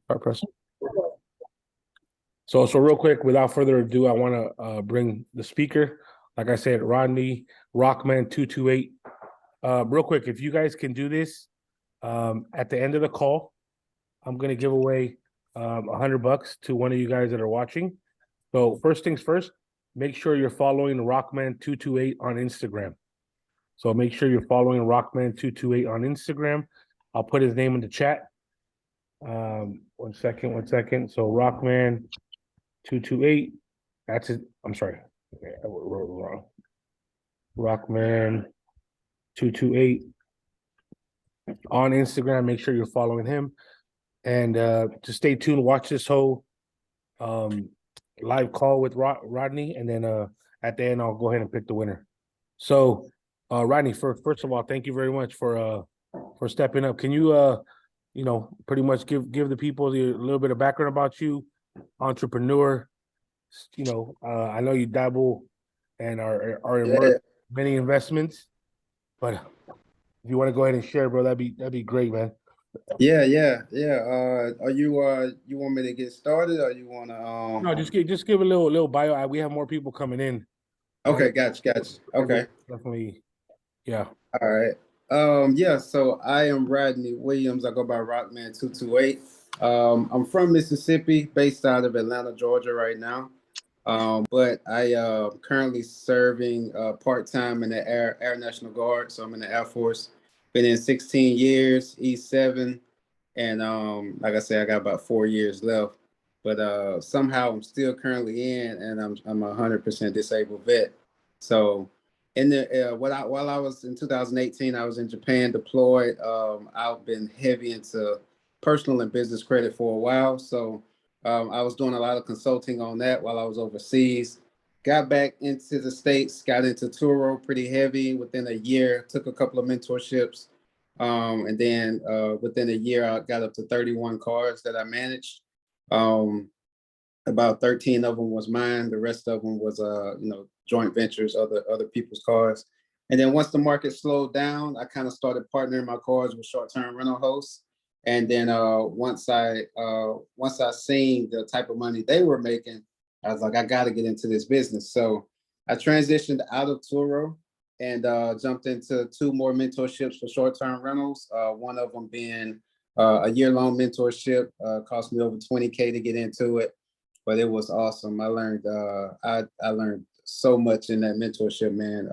Start pressing. So real quick, without further ado, I want to bring the speaker. Like I said, Rodney Rockman 228. Real quick, if you guys can do this, at the end of the call, I'm gonna give away $100 to one of you guys that are watching. So first things first, make sure you're following Rockman 228 on Instagram. So make sure you're following Rockman 228 on Instagram. I'll put his name in the chat. One second. So Rockman 228. That's it. I'm sorry. Okay, I wrote it wrong. Rockman 228 on Instagram. Make sure you're following him. And to stay tuned, watch this whole live call with Rodney. And then at the end, I'll go ahead and pick the winner. So Rodney, first of all, thank you very much for stepping up. Can you pretty much give the people a little bit of background about you, entrepreneur. I know you dabble and are immersed in many investments, but if you want to go ahead and share, bro, that'd be great, man. Yeah. Are you want me to get started, or you want to? No, just give a little bio. We have more people coming in. Okay, gotcha. Okay, definitely, yeah. All right. Yeah. So I am Rodney Williams. I go by Rockman 228. I'm from Mississippi, based out of Atlanta, Georgia, right now. But I currently serving part-time in the Air National Guard. So I'm in the Air Force. Been in 16 years, E7, and like I said, I got about 4 years left. But somehow I'm still currently in, and I'm a 100% disabled vet. So in the while I was in 2018, I was in Japan deployed. I've been heavy into personal and business credit for a while. So I was doing a lot of consulting on that while I was overseas. Got back into the States, got into Turo pretty heavy within a year, took a couple of mentorships. And then within a year, I got up to 31 cars that I managed. About 13 of them was mine. The rest of them was, joint ventures, other people's cars. And then once the market slowed down, I kind of started partnering my cars with short-term rental hosts. And then once I seen the type of money they were making, I was like, I got to get into this business. So I transitioned out of Turo and jumped into 2 more mentorships for short-term rentals. One of them being a year-long mentorship, cost me over $20K to get into it, but it was awesome. I learned so much in that mentorship, man.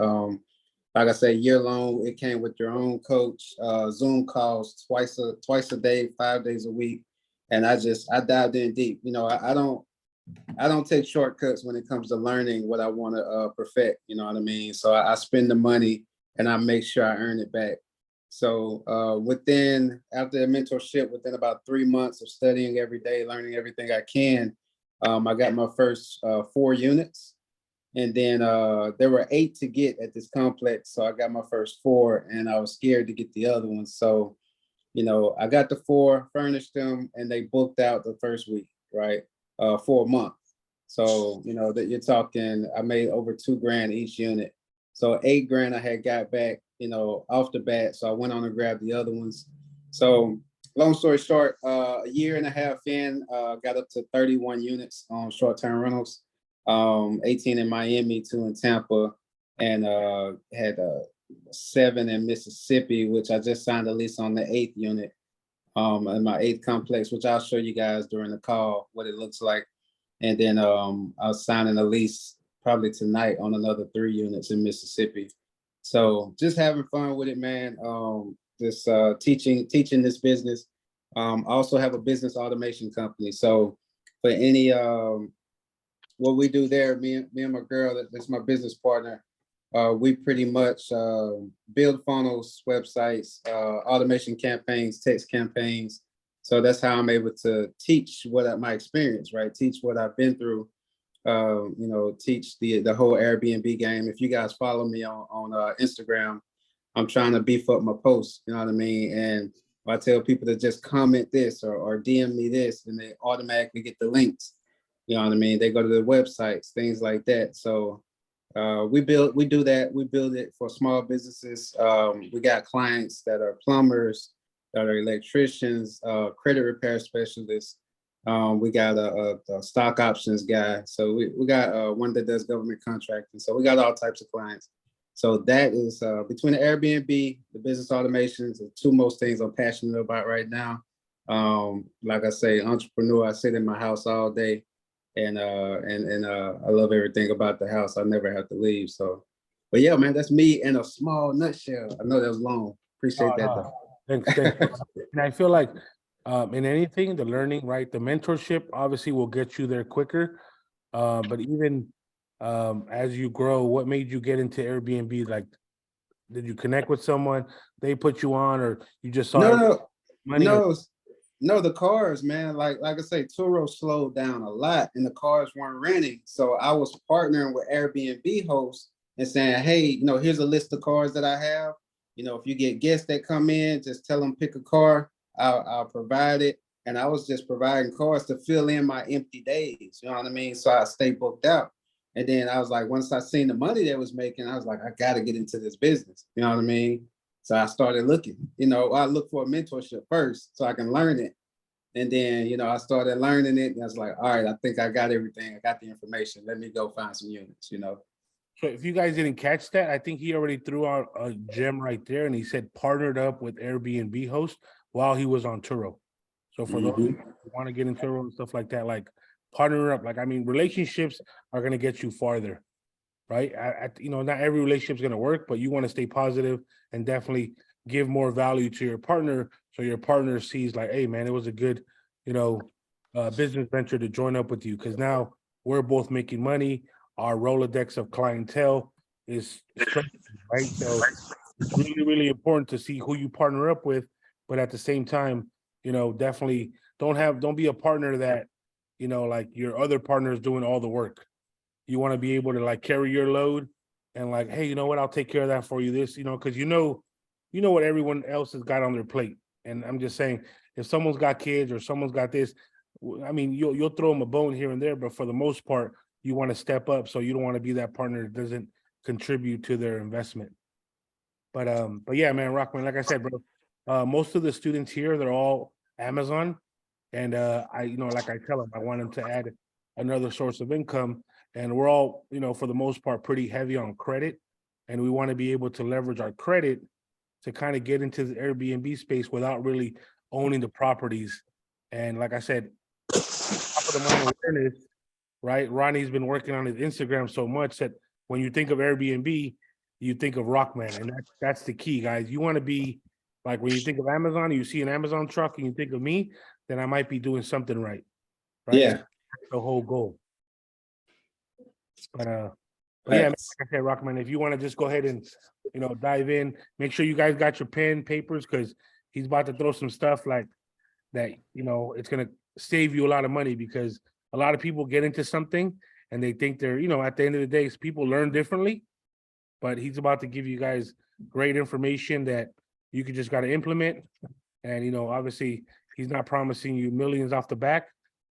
Like I say, year long, it came with your own coach, Zoom calls twice a day, 5 days a week. And I dived in deep. I don't take shortcuts when it comes to learning what I want to perfect. You know what I mean? So I spend the money and I make sure I earn it back. So after the mentorship, within about 3 months of studying every day, learning everything I can, I got my first 4 units. And then there were 8 to get at this complex. So I got my first 4 and I was scared to get the other ones. So, I got the 4, furnished them, and they booked out the first week, right? For a month. So, that you're talking, I made over $2,000 each unit. So $8,000 I had got back, off the bat. So I went on and grabbed the other ones. So long story short, a year and a half in, got up to 31 units on short-term rentals. 18 in Miami, 2 in Tampa, and had 7 in Mississippi, which I just signed a lease on the 8th unit, in my 8th complex, which I'll show you guys during the call what it looks like. And then I was signing a lease probably tonight on another 3 units in Mississippi. So just having fun with it, man. Just teaching this business. I also have a business automation company. So for any what we do there, me and my girl, that's my business partner, we pretty much build funnels, websites, automation campaigns, text campaigns. So that's how I'm able to teach my experience, right? Teach what I've been through, teach the whole Airbnb game. If you guys follow me on Instagram, I'm trying to beef up my posts, you know what I mean? And I tell people to just comment this or DM me this, and they automatically get the links. You know what I mean? They go to the websites, things like that. So we do that. We build it for small businesses. We got clients that are plumbers, that are electricians, credit repair specialists, We got a stock options guy. So we got one that does government contracting. So we got all types of clients. So that is between the Airbnb, the business automations, the two most things I'm passionate about right now. Like I say, entrepreneur, I sit in my house all day and I love everything about the house. I never have to leave. So, but yeah, man, that's me in a small nutshell. I know that was long. Appreciate that though. Thanks. And I feel like in anything, the learning, right? The mentorship obviously will get you there quicker. But even as you grow, what made you get into Airbnb? Like, did you connect with someone? They put you on, or you just saw money? No, the cars, man. Like I say, Turo slowed down a lot, and the cars weren't renting. So I was partnering with Airbnb hosts and saying, hey, here's a list of cars that I have. If you get guests that come in, just tell them pick a car. I'll provide it. And I was just providing cars to fill in my empty days. You know what I mean? So I stay booked out. And then I was like, once I seen the money they was making, I was like, I got to get into this business. You know what I mean? So I started looking. I look for a mentorship first so I can learn it. And then, I started learning it. And I was like, all right, I think I got everything. I got the information. Let me go find some units, So if you guys didn't catch that, I think he already threw out a gem right there, and he said partnered up with Airbnb host while he was on Turo. So for those who want to get in Turo and stuff like that, like partner up. Like, I mean, relationships are going to get you farther, right? Not every relationship is going to work, but you want to stay positive and definitely give more value to your partner, so your partner sees like, hey, man, it was a good, business venture to join up with you, because now we're both making money. Our Rolodex of clientele is strengthened, right? So it's really, really important to see who you partner up with, but at the same time, definitely don't be a partner that, like your other partner is doing all the work. You want to be able to like carry your load and like, hey, you know what? I'll take care of that for you. This, because you know what everyone else has got on their plate. And I'm just saying, if someone's got kids or someone's got this, I mean, you'll throw them a bone here and there, but for the most part, you want to step up. So you don't want to be that partner that doesn't contribute to their investment. But yeah, man, Rockman, like I said, bro, most of the students here, they're all Amazon. And like I tell them, I want them to add another source of income. And we're all, for the most part, pretty heavy on credit. And we want to be able to leverage our credit to kind of get into the Airbnb space without really owning the properties. And like I said, top of the mind awareness, right? Ronnie's been working on his Instagram so much that when you think of Airbnb, you think of Rockman. And that's the key, guys. You want to be like, when you think of Amazon, you see an Amazon truck and you think of me, then I might be doing something right. Yeah. That's the whole goal. But yeah, like I said, Rockman, if you want to just go ahead and, dive in, make sure you guys got your pen, papers, because he's about to throw some stuff like that, it's going to save you a lot of money, because a lot of people get into something and they think they're, at the end of the day, people learn differently, but he's about to give you guys great information that you just got to implement. And, obviously he's not promising you millions off the back,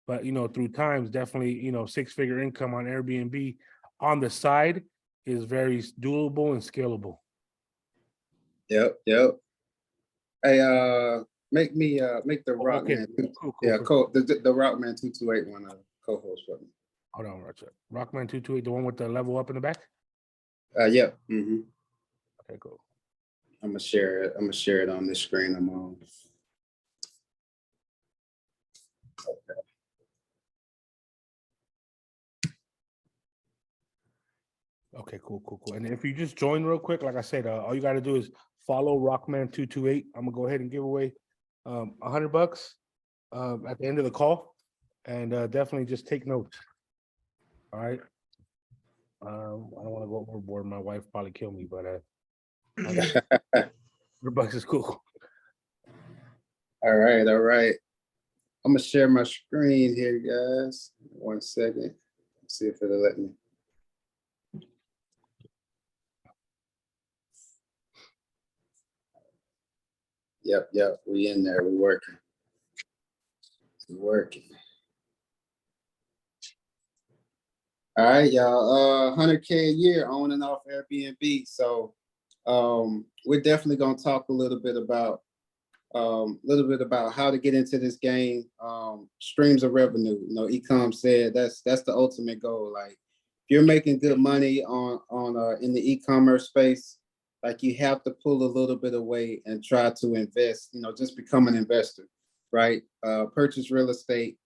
but, through times, definitely, 6-figure income on Airbnb on the side is very doable and scalable. Yep. Hey, make the Rockman. Okay. Cool. Yeah, the Rockman 228 one co-host for me. Hold on, Roger. Rockman 228, the one with the level up in the back? Yeah. Mm-hmm. Okay, cool. I'm gonna share it on this screen I'm on. Okay, cool. And if you just join real quick, like I said, all you got to do is follow Rockman228. I'm gonna go ahead and give away $100 at the end of the call, and definitely just take notes. All right. I don't want to go overboard. My wife probably kill me, but $100 is cool. All right. I'm gonna share my screen here, guys. 1 second. Let's see if it'll let me. Yep. We in there. We're working. All right, y'all. 100K a year on and off Airbnb. So we're definitely gonna talk a little bit about little bit about how to get into this game. Streams of revenue. You know, Ecom said that's the ultimate goal. Like, if you're making good money on in the e-commerce space, like, you have to pull a little bit away and try to invest. You know, just become an investor, right? Purchase real estate.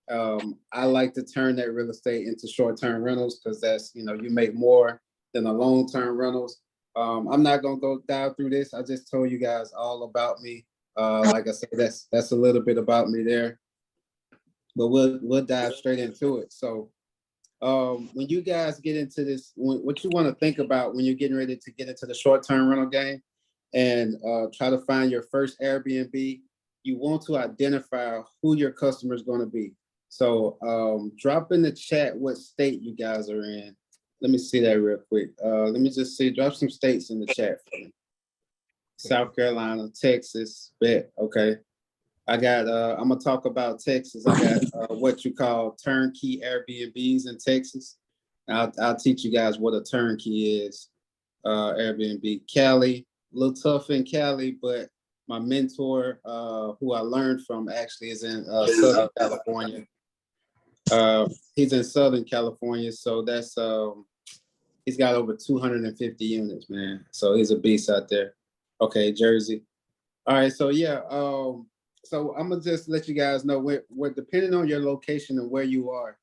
I like to turn that real estate into short-term rentals because that's, you know, you make more than the long-term rentals. I'm not gonna go dive through this. I just told you guys all about me. Like I said, that's a little bit about me there, but we'll dive straight into it. So, when you guys get into this, what you want to think about when you're getting ready to get into the short-term rental game and try to find your first Airbnb, you want to identify who your customer is going to be. So, drop in the chat what state you guys are in. Let me see that real quick. Let me just see. Drop some states in the chat for me. South Carolina, Texas, bet. Okay. I got, I'm gonna talk about Texas. I got what you call turnkey Airbnbs in Texas. I'll teach you guys what a turnkey is. Airbnb. Cali, a little tough in Cali, but my mentor, who I learned from, actually is in Southern California. He's in Southern California, so that's he's got over 250 units, man. So he's a beast out there. Okay, Jersey. All right, so yeah, so I'm gonna just let you guys know where depending on your location and where you are,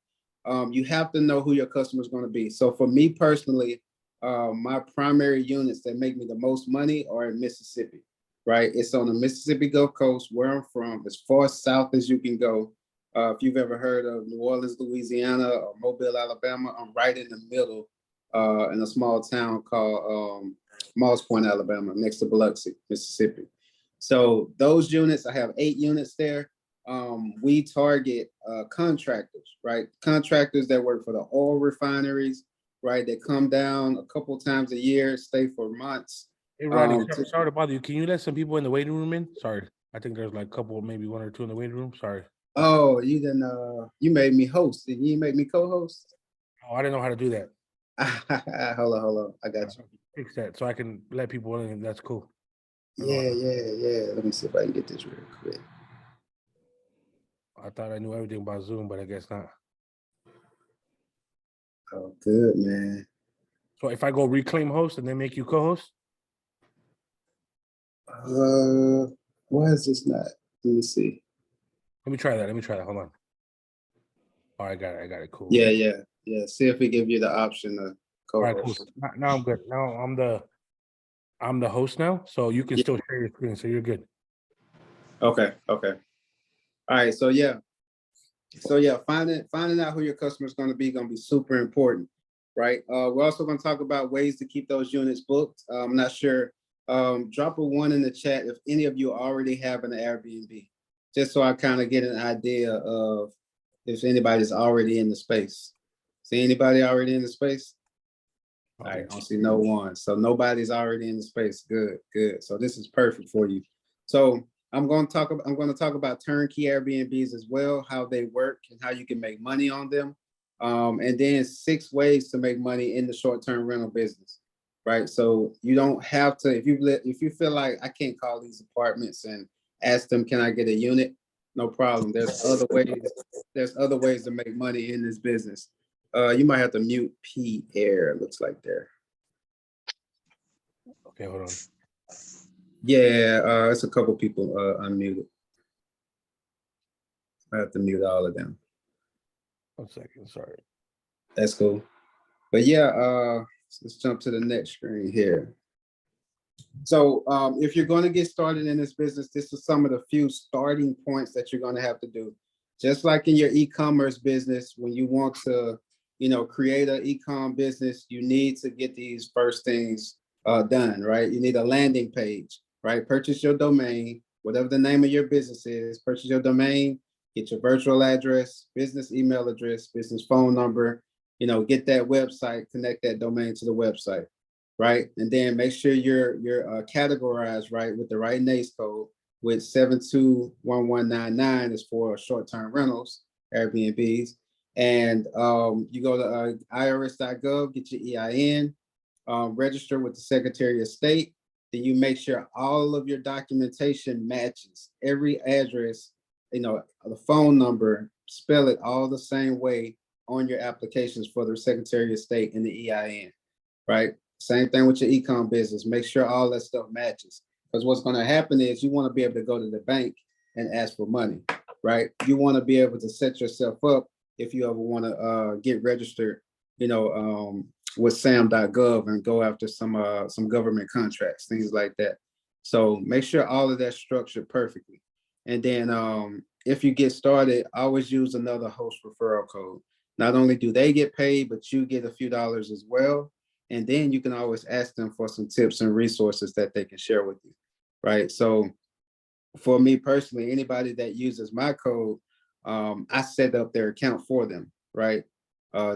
you have to know who your customer is going to be. So for me personally, my primary units that make me the most money are in Mississippi, right? It's on the Mississippi Gulf Coast, where I'm from, as far south as you can go. If you've ever heard of New Orleans, Louisiana, or Mobile, Alabama, I'm right in the middle, in a small town called Moss Point, Alabama, next to Biloxi, Mississippi. So those units, I have 8 units there. We target contractors, right? Contractors that work for the oil refineries, right? They come down a couple times a year, stay for months. Hey, Ronnie, sorry to bother you. Can you let some people in the waiting room in? Sorry. I think there's like a couple, maybe 1 or 2 in the waiting room. Sorry. Oh, you didn't, you made me host. Did you make me co-host? Oh, I didn't know how to do that. Hold on. I got you. Fix that so I can let people in. That's cool. Yeah. Let me see if I can get this real quick. I thought I knew everything about Zoom, but I guess not. Oh, good, man. So if I go reclaim host and then make you co-host? Why is this not? Let me see. Let me try that. Hold on. Oh, I got it. Cool. Yeah. See if we give you the option to co-host. All right, cool. Now I'm good. Now I'm the host now, so you can still share your screen, so you're good. Okay. All right. So yeah, finding out who your customer is going to be super important, right? We're also going to talk about ways to keep those units booked. I'm not sure. Drop a 1 in the chat if any of you already have an Airbnb, just so I kind of get an idea of if anybody's already in the space. See anybody already in the space? Okay. I don't see no one. So nobody's already in the space. Good. So this is perfect for you. So I'm going to talk about turnkey Airbnbs as well, how they work and how you can make money on them. And then 6 ways to make money in the short-term rental business, right? So you don't have to, if you feel like I can't call these apartments and ask them, can I get a unit? No problem. There's other ways to make money in this business. You might have to mute Pierre, it looks like there. Okay, hold on. Yeah, it's a couple people unmuted. I have to mute all of them. 1 second, sorry. That's cool. But yeah, let's jump to the next screen here. So if you're going to get started in this business, this is some of the few starting points that you're going to have to do. Just like in your e-commerce business, when you want to, create an e-com business, you need to get these first things done, right? You need a landing page, right? Purchase your domain, whatever the name of your business is, purchase your domain, get your virtual address, business email address, business phone number, get that website, connect that domain to the website, right? And then make sure you're categorized right with the right NAICS code, with 721199 is for short-term rentals, Airbnbs. And you go to irs.gov, get your EIN, register with the Secretary of State, then you make sure all of your documentation matches every address, the phone number, spell it all the same way on your applications for the Secretary of State and the EIN, right? Same thing with your e-com business. Make sure all that stuff matches. Because what's going to happen is you want to be able to go to the bank and ask for money, right? You want to be able to set yourself up if you ever want to get registered, with sam.gov and go after some government contracts, things like that. So make sure all of that's structured perfectly. And then if you get started, always use another host referral code. Not only do they get paid, but you get a few dollars as well. And then you can always ask them for some tips and resources that they can share with you, right? So for me personally, anybody that uses my code, I set up their account for them, right?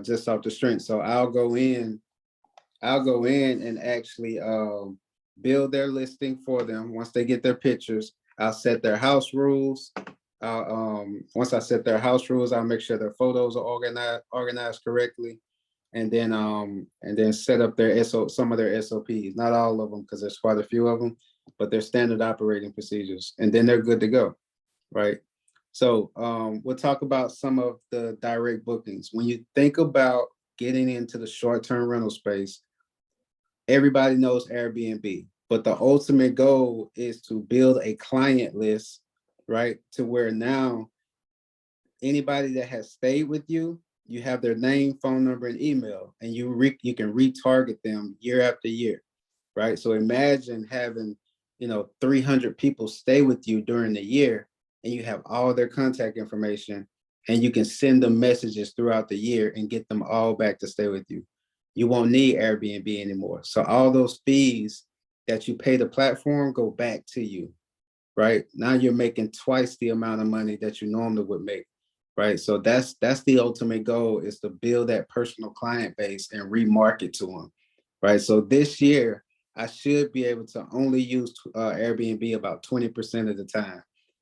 Just off the strength. So I'll go in and actually build their listing for them. Once they get their pictures, I'll set their house rules. Once I set their house rules, I'll make sure their photos are organized correctly, and then set up their some of their SOPs. Not all of them, because there's quite a few of them, but they're standard operating procedures, and then they're good to go, right? So we'll talk about some of the direct bookings. When you think about getting into the short-term rental space, everybody knows Airbnb, but the ultimate goal is to build a client list, right? To where now anybody that has stayed with you, you have their name, phone number, and email, and you can retarget them year after year, right? So imagine having 300 people stay with you during the year, and you have all their contact information, and you can send them messages throughout the year and get them all back to stay with you. You won't need Airbnb anymore. So all those fees that you pay the platform go back to you, right? Now you're making twice the amount of money that you normally would make, right? So that's the ultimate goal, is to build that personal client base and remarket to them, right? So this year, I should be able to only use Airbnb about 20% of the time,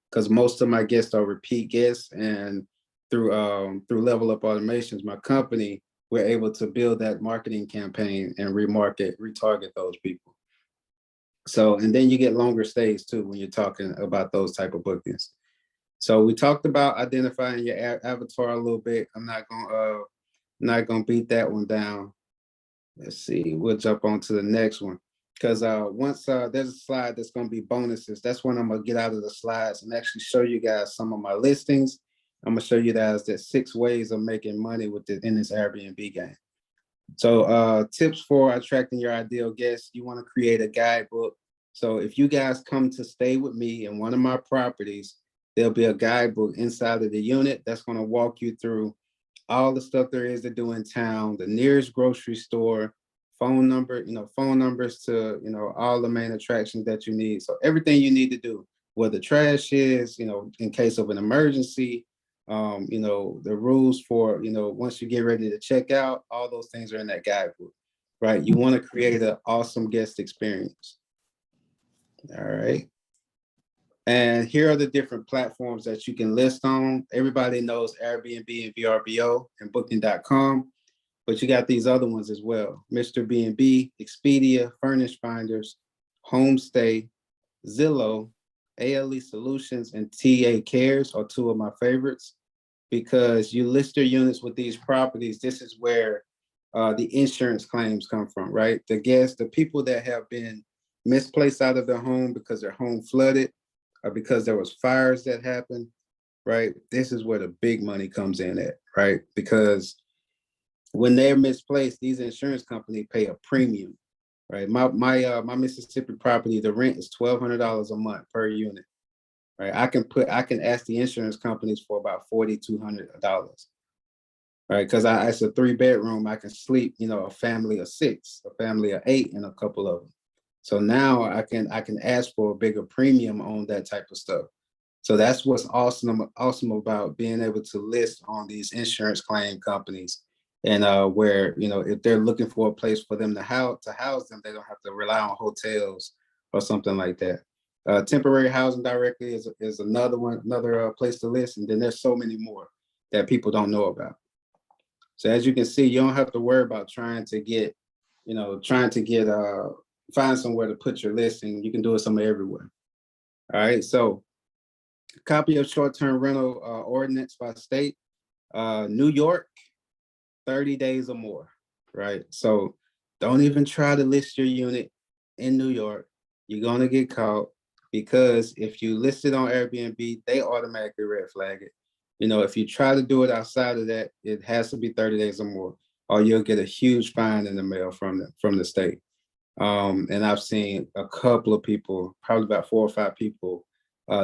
because most of my guests are repeat guests, and through Level Up Automations, my company, we're able to build that marketing campaign and retarget those people. So, and then you get longer stays too when you're talking about those type of bookings. So we talked about identifying your avatar a little bit. I'm not gonna beat that one down. Let's see, we'll jump on to the next one. Because once there's a slide that's going to be bonuses, that's when I'm going to get out of the slides and actually show you guys some of my listings. I'm going to show you guys that 6 ways of making money in this Airbnb game. So tips for attracting your ideal guests: you want to create a guidebook. So if you guys come to stay with me in one of my properties, there'll be a guidebook inside of the unit that's going to walk you through all the stuff there is to do in town, the nearest grocery store, phone numbers to, all the main attractions that you need. So everything you need to do, where the trash is, in case of an emergency, the rules for, once you get ready to check out, all those things are in that guidebook, right? You want to create an awesome guest experience. All right. And here are the different platforms that you can list on. Everybody knows Airbnb and VRBO and Booking.com, but you got these other ones as well: Mr. B&B, Expedia, Furnish Finders, Homestay, Zillow, ALE Solutions, and TA Cares are 2 of my favorites, because you list your units with these properties. This is where the insurance claims come from, right? The people that have been misplaced out of their home because their home flooded, or because there was fires that happened, right? This is where the big money comes in at, right? Because when they're misplaced, these insurance companies pay a premium, right? My Mississippi property, the rent is $1,200 a month per unit, right? I can ask the insurance companies for about $4,200, right? Because it's a 3-bedroom. I can sleep, a family of 6, a family of 8, and a couple of them. So now I can ask for a bigger premium on that type of stuff. So that's what's awesome about being able to list on these insurance claim companies, and where, if they're looking for a place for them to house them, they don't have to rely on hotels or something like that. Temporary housing directly is another place to list, and then there's so many more that people don't know about. So as you can see, you don't have to worry about trying to get find somewhere to put your listing. You can do it somewhere everywhere. All right. So copy of short-term rental ordinance by state. New York, 30 days or more. Right. So don't even try to list your unit in New York. You're going to get caught, because if you list it on Airbnb, they automatically red flag it. You know, if you try to do it outside of that, it has to be 30 days or more, or you'll get a huge fine in the mail from the state. And I've seen a couple of people, probably about 4 or 5 people,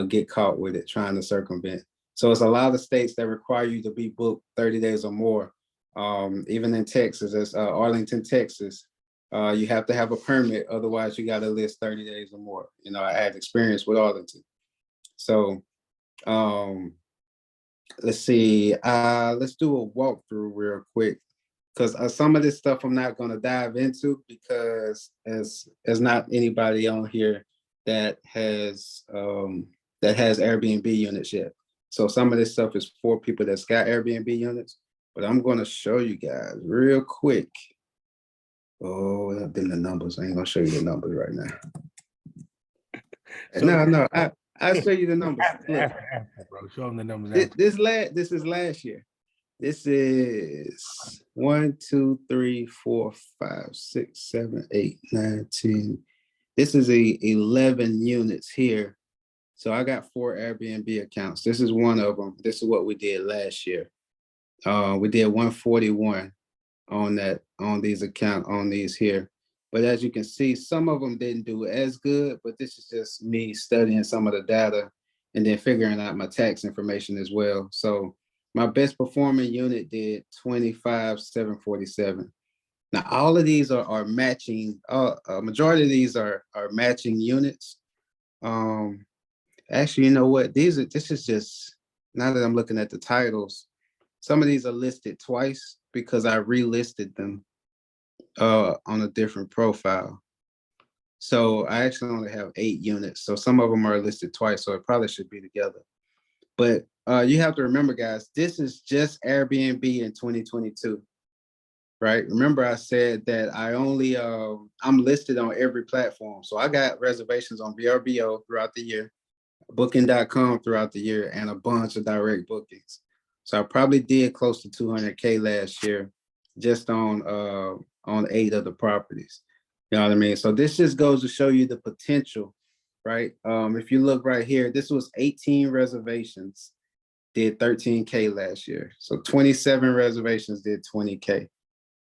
get caught with it trying to circumvent. So it's a lot of states that require you to be booked 30 days or more. Even in Texas, as Arlington, Texas, you have to have a permit. Otherwise, you got to list 30 days or more. You know, I had experience with Arlington. So let's see. Let's do a walkthrough real quick, because some of this stuff I'm not going to dive into, because there's not anybody on here that has Airbnb units yet. So some of this stuff is for people that's got Airbnb units, but I'm going to show you guys real quick. Oh, I've been the numbers. I ain't gonna show you the numbers right now. So No, I'll show you the numbers. Look, bro, show them the numbers. this is last year. This is 1, 2, 3, 4, 5, 6, 7, 8, 9, 10. This is 11 units here. So I got 4 Airbnb accounts. This is one of them. This is what we did last year. We did 141 on these here. But as you can see, some of them didn't do as good, but this is just me studying some of the data and then figuring out my tax information as well. So my best performing unit did 25,747. Now all of these are matching. A majority of these are matching units. Actually, you know what? This is just, now that I'm looking at the titles, some of these are listed twice because I relisted them on a different profile. So I actually only have 8 units. So some of them are listed twice, so it probably should be together. But you have to remember, guys, this is just Airbnb in 2022, right? Remember I said that I'm listed on every platform. So I got reservations on VRBO throughout the year, booking.com throughout the year, and a bunch of direct bookings. So I probably did close to 200K last year just on 8 of the properties. You know what I mean? So this just goes to show you the potential, right? If you look right here, this was 18 reservations, did 13K last year. So 27 reservations did 20K.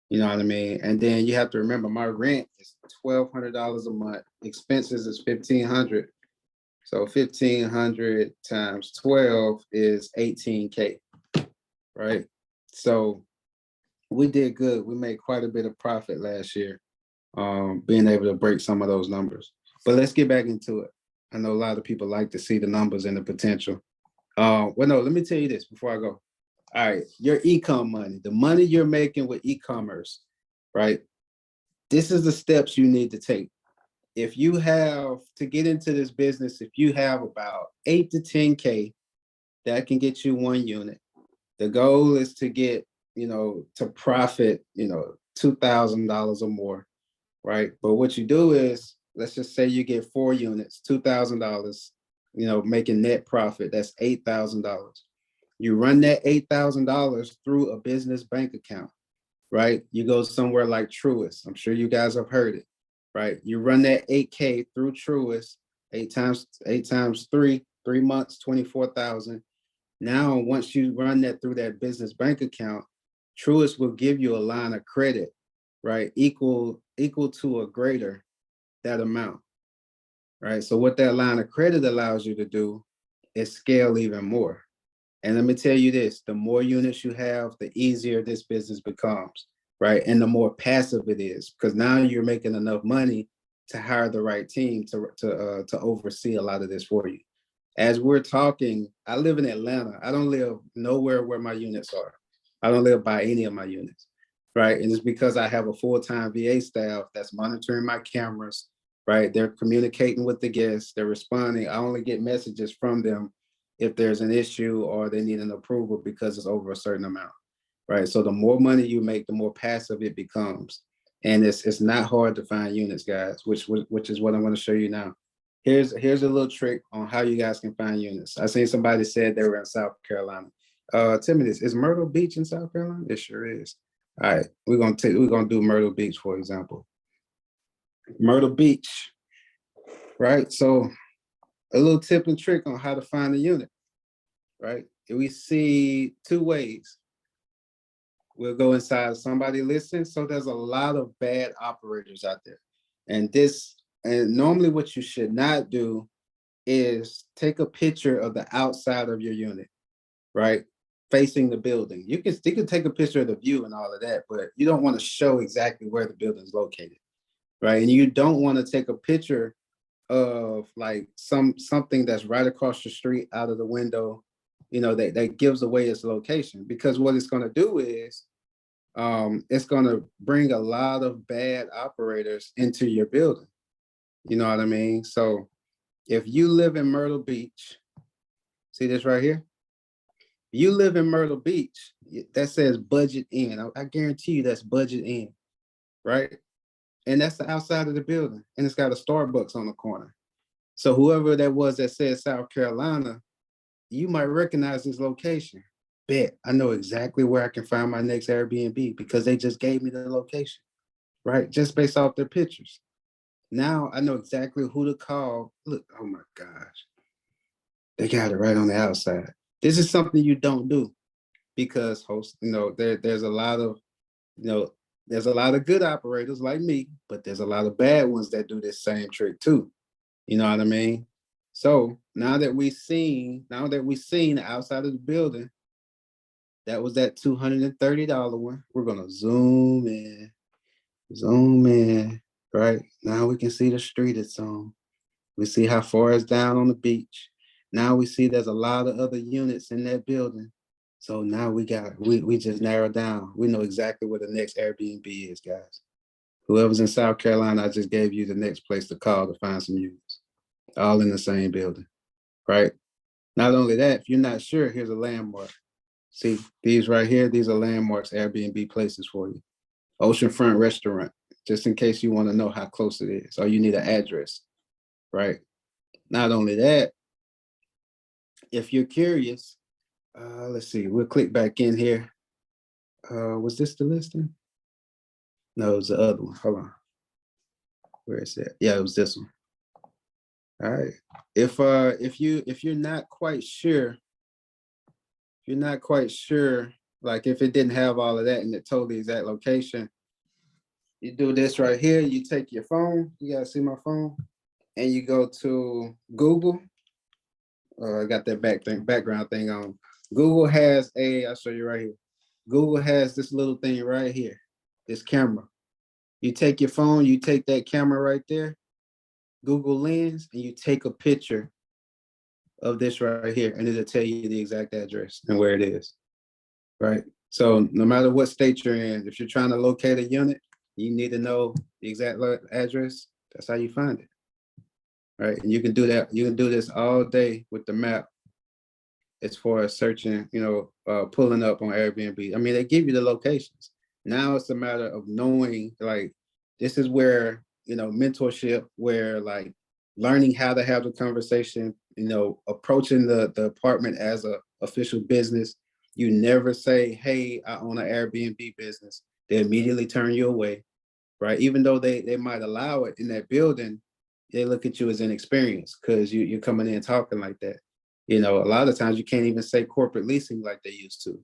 You know what I mean? And then you have to remember, my rent is $1,200 a month. Expenses is $1,500. So 1,500 times 12 is 18K, right? So we did good. We made quite a bit of profit last year, being able to break some of those numbers. But let's get back into it. I know a lot of people like to see the numbers and the potential. Well, no, let me tell you this before I go. All right, your e-com money, the money you're making with e-commerce, right? This is the steps you need to take. If you have to get into this business, if you have about 8 to 10K, that can get you 1 unit. The goal is to get, to profit, $2,000 or more, right? But what you do is, let's just say you get 4 units, $2,000, making net profit, that's $8,000. You run that $8,000 through a business bank account, right? You go somewhere like Truist. I'm sure you guys have heard it, right? You run that 8K through Truist, 8 times 3 months, 24,000. Now, once you run that through that business bank account, Truist will give you a line of credit, right? Equal to or greater that amount, right? So what that line of credit allows you to do is scale even more. And let me tell you this, the more units you have, the easier this business becomes, right? And the more passive it is, because now you're making enough money to hire the right team to oversee a lot of this for you. As we're talking, I live in Atlanta. I don't live nowhere where my units are. I don't live by any of my units, right? And it's because I have a full-time VA staff that's monitoring my cameras, right? They're communicating with the guests, they're responding. I only get messages from them if there's an issue or they need an approval because it's over a certain amount, right? So the more money you make, the more passive it becomes. And it's not hard to find units, guys, which is what I'm going to show you now. Here's a little trick on how you guys can find units. I seen somebody said they were in South Carolina. Tell me this, is Myrtle Beach in South Carolina? It sure is. All right, we're gonna do Myrtle Beach, for example. Myrtle Beach, right? So a little tip and trick on how to find a unit, right? We see two ways. We'll go inside somebody listing. So there's a lot of bad operators out there. And normally what you should not do is take a picture of the outside of your unit, right? Facing the building. You can take a picture of the view and all of that, but you don't want to show exactly where the building is located, right? And you don't want to take a picture of like something that's right across the street out of the window, that gives away its location, because what it's going to do is it's going to bring a lot of bad operators into your building. You know what I mean? So if you live in Myrtle Beach, see this right here? You live in Myrtle Beach, that says budget in. I guarantee you that's budget in, right? And that's the outside of the building. And it's got a Starbucks on the corner. So whoever that was that said South Carolina, you might recognize this location. Bet I know exactly where I can find my next Airbnb because they just gave me the location, right? Just based off their pictures. Now I know exactly who to call. Look, oh my gosh. They got it right on the outside. This is something you don't do because there's a lot of, there's a lot of good operators like me, but there's a lot of bad ones that do this same trick too. You know what I mean? So now that we've seen the outside of the building, that was that $230 one. We're gonna zoom in, right? Now we can see the street it's on. We see how far it's down on the beach. Now we see there's a lot of other units in that building. So now we just narrowed down. We know exactly where the next Airbnb is, guys. Whoever's in South Carolina, I just gave you the next place to call to find some units, all in the same building, right? Not only that, if you're not sure, here's a landmark. See, these right here, these are landmarks, Airbnb places for you. Oceanfront restaurant, just in case you want to know how close it is, or you need an address, right? Not only that, if you're curious, let's see, we'll click back in here. Was this the listing? No, it was the other one. Hold on. Where is that? Yeah, it was this one. All right. If you're not quite sure, like if it didn't have all of that and it told the exact location, you do this right here. You take your phone. You guys see my phone, and you go to Google. I got that background thing on. Google has I'll show you right here. Google has this little thing right here, this camera. You take your phone, you take that camera right there, Google Lens, and you take a picture of this right here, and it'll tell you the exact address and where it is, right? So no matter what state you're in, if you're trying to locate a unit, you need to know the exact address. That's how you find it, right? And you can do that. You can do this all day with the map as far as searching, pulling up on Airbnb. I mean, they give you the locations. Now it's a matter of knowing, like, this is where, mentorship, where like learning how to have the conversation, approaching the apartment as a official business. You never say, hey, I own an Airbnb business. They immediately turn you away, right? Even though they might allow it in that building, they look at you as inexperienced because you're coming in talking like that. A lot of times you can't even say corporate leasing like they used to,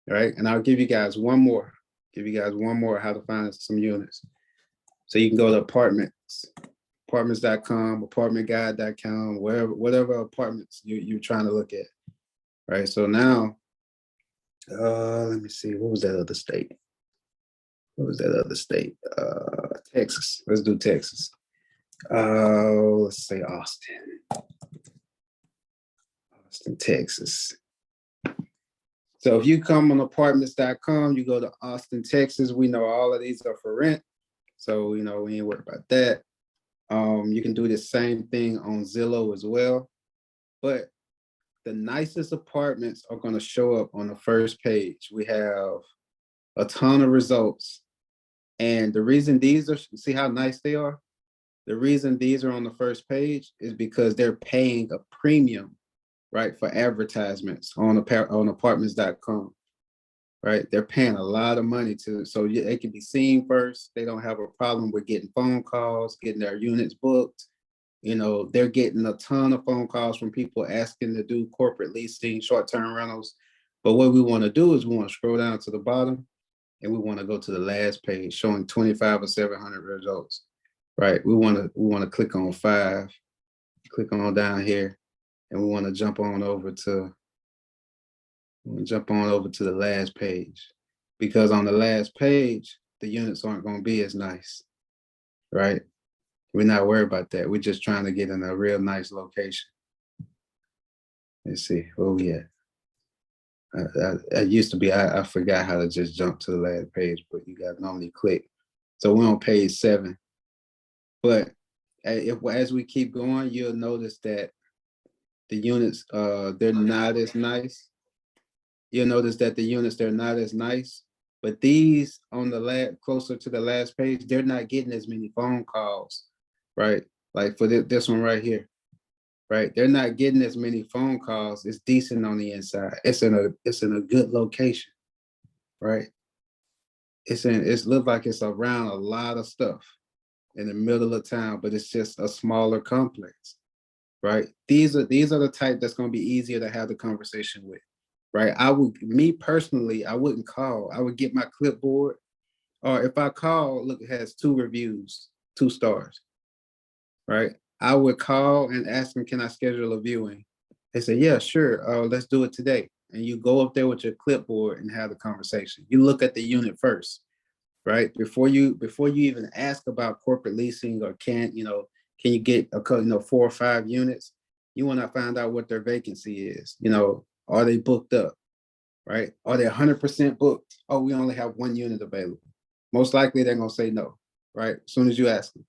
right? And I'll give you guys one more how to find some units. So you can go to apartments.com, apartmentguide.com, whatever apartments you're trying to look at, right? So now, let me see, what was that other state? Texas. Let's do Texas. Let's say Austin, Texas. So if you come on apartments.com, you go to Austin, Texas. We know all of these are for rent. So, we ain't worried about that. You can do the same thing on Zillow as well. But the nicest apartments are going to show up on the first page. We have a ton of results And the reason these are, see how nice they are? The reason these are on the first page is because they're paying a premium, right, for advertisements on apartments.com, right? They're paying a lot of money so they can be seen first. They don't have a problem with getting phone calls, getting their units booked. You know, they're getting a ton of phone calls from people asking to do corporate leasing, short-term rentals. But what we want to do is we want to scroll down to the bottom and we want to go to the last page showing 25 or 700 results, right? We want to click on 5, click on down here, and we want to jump on over to the last page, because on the last page, the units aren't going to be as nice, right? We're not worried about that. We're just trying to get in a real nice location. Let's see. Oh, yeah. I used to be, I forgot how to just jump to the last page, but you got to normally click. So we're on page 7. But as we keep going, you'll notice that the units, they're not as nice. You'll notice that the units, they're not as nice. But these on the closer to the last page, they're not getting as many phone calls, right? Like for this one right here, right? They're not getting as many phone calls. It's decent on the inside. It's in a good location, right? It looks like it's around a lot of stuff in the middle of town, but it's just a smaller complex, right? These are the type that's going to be easier to have the conversation with, right? Me personally, I wouldn't call. I would get my clipboard, or if I call, look, it has 2 reviews, 2 stars, right? I would call and ask them, can I schedule a viewing? They say, yeah, sure. Let's do it today. And you go up there with your clipboard and have the conversation. You look at the unit first, right? Before you even ask about corporate leasing or can you get 4 or 5 units? You want to find out what their vacancy is. Are they booked up, right? Are they 100% booked? Oh, we only have 1 unit available. Most likely they're going to say no, right? As soon as you ask them.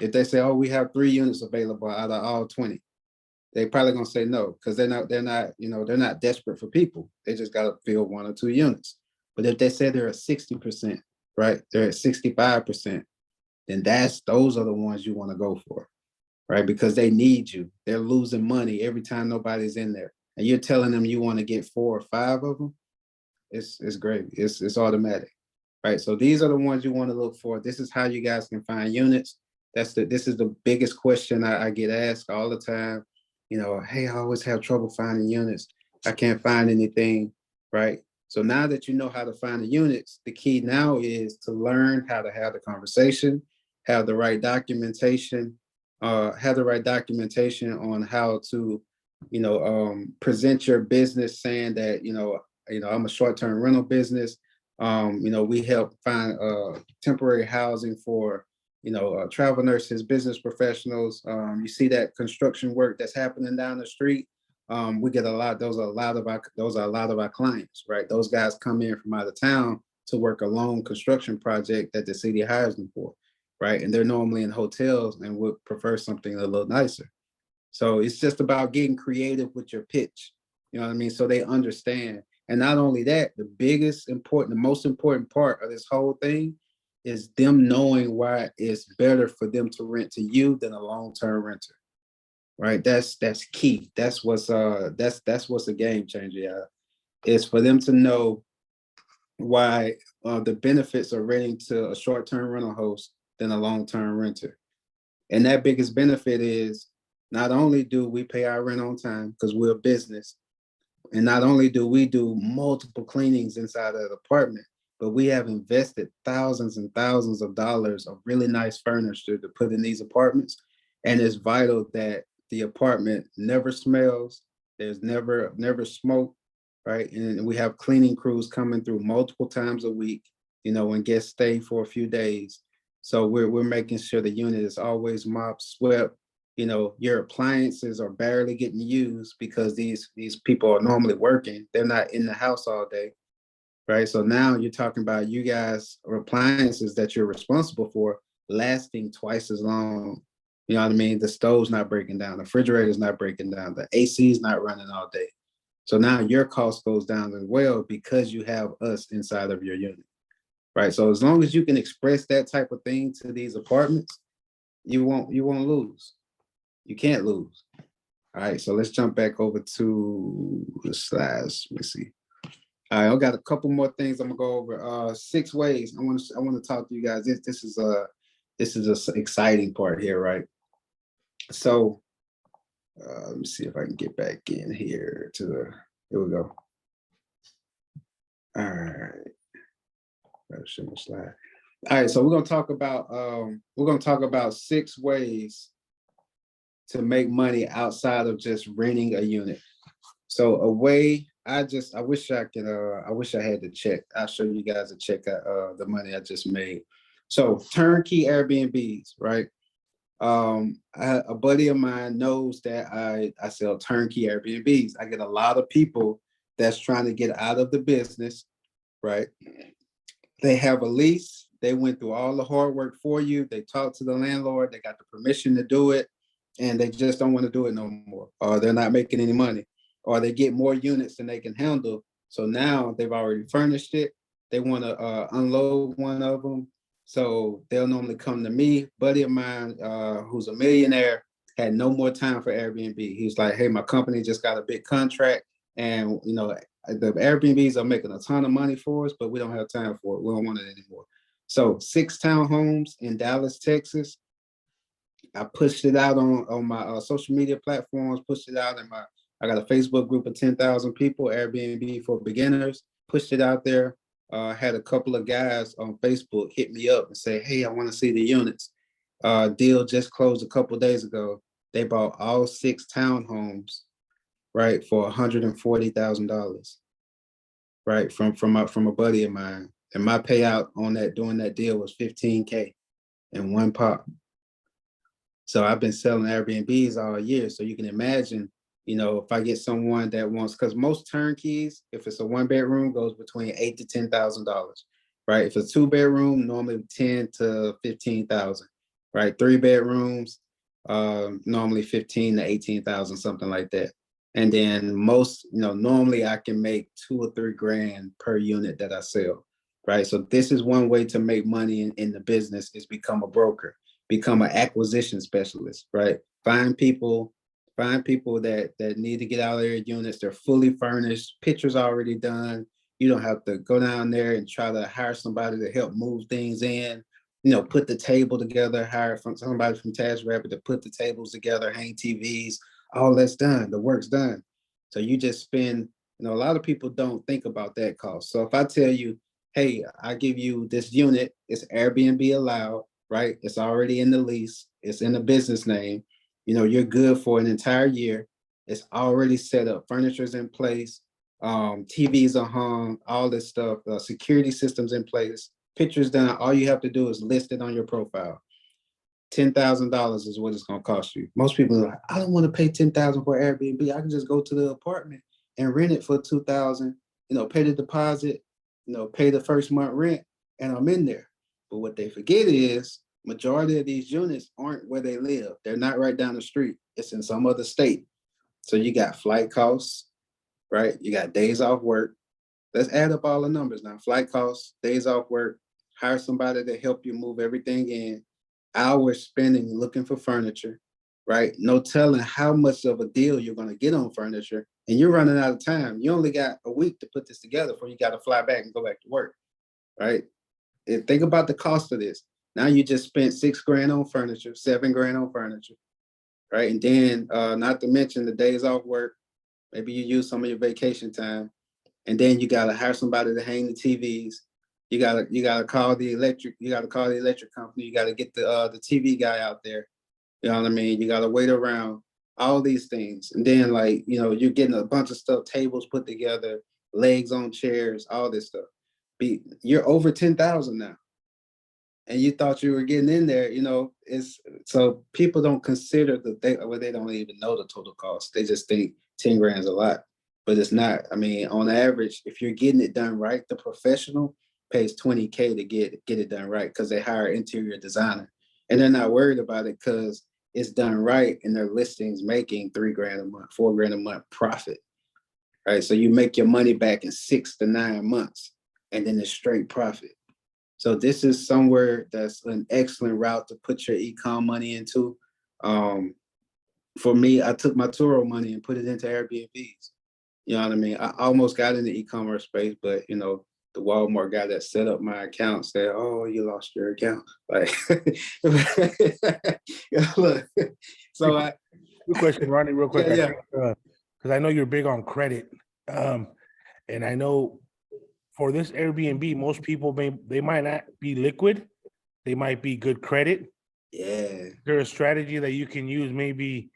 If they say, oh, we have 3 units available out of all 20, they probably going to say no, because they're not desperate for people. They just got to fill 1 or 2 units. But if they say they're at 60%, right? They're at 65%, then those are the ones you want to go for, right? Because they need you. They're losing money every time nobody's in there. And you're telling them you want to get 4 or 5 of them. It's great. It's automatic, right? So these are the ones you want to look for. This is how you guys can find units. This is the biggest question I get asked all the time. Hey, I always have trouble finding units. I can't find anything, right? So now that you know how to find the units, the key now is to learn how to have the conversation, have the right documentation, on how to, present your business, saying that, I'm a short-term rental business. We help find temporary housing for, travel nurses, business professionals. You see that construction work that's happening down the street. We get a lot. Those are a lot of our clients, right? Those guys come in from out of town to work a long construction project that the city hires them for, right? And they're normally in hotels and would prefer something a little nicer. So it's just about getting creative with your pitch. You know what I mean? So they understand. And not only that, the most important part of this whole thing is them knowing why it's better for them to rent to you than a long-term renter. Right? That's key. That's what's a game changer, y'all. Is for them to know why the benefits of renting to a short-term rental host than a long-term renter. And that biggest benefit is not only do we pay our rent on time because we're a business, and not only do we do multiple cleanings inside of the apartment, but we have invested thousands and thousands of dollars of really nice furniture to put in these apartments. And it's vital that the apartment never smells. There's never smoke, right? And we have cleaning crews coming through multiple times a week, when guests stay for a few days. So we're making sure the unit is always mopped, swept. Your appliances are barely getting used because these people are normally working. They're not in the house all day, right? So now you're talking about you guys or appliances that you're responsible for lasting twice as long. You know what I mean? The stove's not breaking down, the refrigerator's not breaking down, the AC is not running all day. So now your cost goes down as well because you have us inside of your unit. right? So as long as you can express that type of thing to these apartments, you won't lose. You can't lose. All right, so let's jump back over to the slides. Let me see. All right, I got a couple more things I'm gonna go over. 6 ways I want to talk to you guys. This is a exciting part here, right? So let me see if I can get back in here to the. Here we go. All right. Show my slide. All right, so we're gonna talk about 6 ways to make money outside of just renting a unit. So a way, I wish I could, I wish I had the check. I'll show you guys a check the money I just made. So turnkey Airbnbs, right? A buddy of mine knows that I sell turnkey Airbnbs. I get a lot of people that's trying to get out of the business, right? They have a lease. They went through all the hard work for you. They talked to the landlord. They got the permission to do it, and they just don't want to do it no more. Or they're not making any money, or they get more units than they can handle. So now they've already furnished it. They want to unload one of them. So they'll normally come to me. Buddy of mine, who's a millionaire, had no more time for Airbnb. He's like, hey, my company just got a big contract, and the Airbnbs are making a ton of money for us, but we don't have time for it. We don't want it anymore. So 6 townhomes in Dallas, Texas. I pushed it out on my social media platforms, pushed it out I got a Facebook group of 10,000 people, Airbnb for beginners, pushed it out there. Had a couple of guys on Facebook hit me up and say, hey, I want to see the units. Deal just closed a couple of days ago. They bought all 6 townhomes, right, for $140,000, right, from a buddy of mine. And my payout on that doing that deal was $15K in one pop. So I've been selling Airbnbs all year. So you can imagine, if I get someone that wants, because most turnkeys, if it's a 1-bedroom, goes between $8,000 to $10,000, right? If it's a 2-bedroom, normally 10 to 15,000, right? 3 bedrooms, normally 15 to 18,000, something like that. And then most, normally I can make 2 or 3 grand per unit that I sell, right? So this is one way to make money in the business, is become a broker, become an acquisition specialist, right? Find people that need to get out of their units. They're fully furnished, pictures already done. You don't have to go down there and try to hire somebody to help move things in, put the table together, hire somebody from TaskRabbit to put the tables together, hang TVs, all that's done. The work's done. So you just spend, a lot of people don't think about that cost. So if I tell you, hey, I give you this unit, it's Airbnb allowed, right? It's already in the lease. It's in the business name. You're good for an entire year. It's already set up. Furniture's in place. TVs are hung, all this stuff. Security systems in place. Pictures done. All you have to do is list it on your profile. $10,000 is what it's going to cost you. Most people are like, I don't want to pay $10,000 for Airbnb. I can just go to the apartment and rent it for $2,000. Pay the deposit. Pay the first month rent, and I'm in there. But what they forget is majority of these units aren't where they live. They're not right down the street. It's in some other state. So you got flight costs, right? You got days off work. Let's add up all the numbers now. Flight costs, days off work, hire somebody to help you move everything in, hours spending looking for furniture, right? No telling how much of a deal you're going to get on furniture, and you're running out of time. You only got a week to put this together before you got to fly back and go back to work, right? And think about the cost of this. Now you just spent 6 grand on furniture, 7 grand on furniture, right? And then not to mention the days off work. Maybe you use some of your vacation time, and then you gotta hire somebody to hang the TVs. You gotta call the electric. You gotta call the electric company. You gotta get the TV guy out there. You know what I mean? You gotta wait around. All these things, and then you're getting a bunch of stuff, tables put together, legs on chairs, all this stuff. You're over 10,000 now, and you thought you were getting in there. It's so people don't consider they don't even know the total cost. They just think 10 grand's a lot, but it's not. I mean, on average, if you're getting it done right, the professional pays $20K to get it done right, because they hire an interior designer, and they're not worried about it because it's done right, and their listings making 3 grand a month, 4 grand a month profit. Right, so you make your money back in 6 to 9 months, and then it's straight profit. So this is somewhere that's an excellent route to put your e-com money into. For me, I took my Turo money and put it into Airbnbs. You know what I mean? I almost got in the e-commerce space, but the Walmart guy that set up my account said, "Oh, you lost your account." Like, look. So Good question, Ronnie, real quick. yeah. Because I know you're big on credit. And I know for this Airbnb, most people they might not be liquid, they might be good credit. Yeah. Is there a strategy that you can use, maybe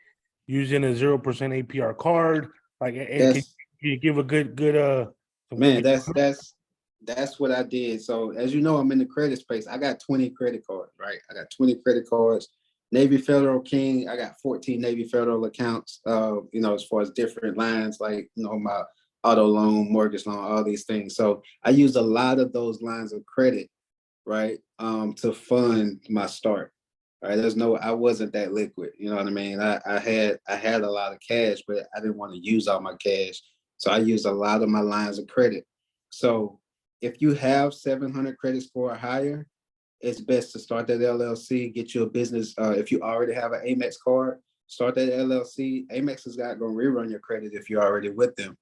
using a 0% APR card? Like, can you give a good man, that's what I did. So as you know, I'm in the credit space. I got 20 credit cards, right? I got 20 credit cards. Navy Federal King, I got 14 Navy Federal accounts, as far as different lines, like, my auto loan, mortgage loan, all these things. So I used a lot of those lines of credit, right, to fund my start. Right. I wasn't that liquid. You know what I mean? I had a lot of cash, but I didn't want to use all my cash. So I used a lot of my lines of credit. So if you have 700 credit score or higher, it's best to start that LLC, get you a business. If you already have an Amex card, start that LLC. Amex is not going to rerun your credit if you're already with them,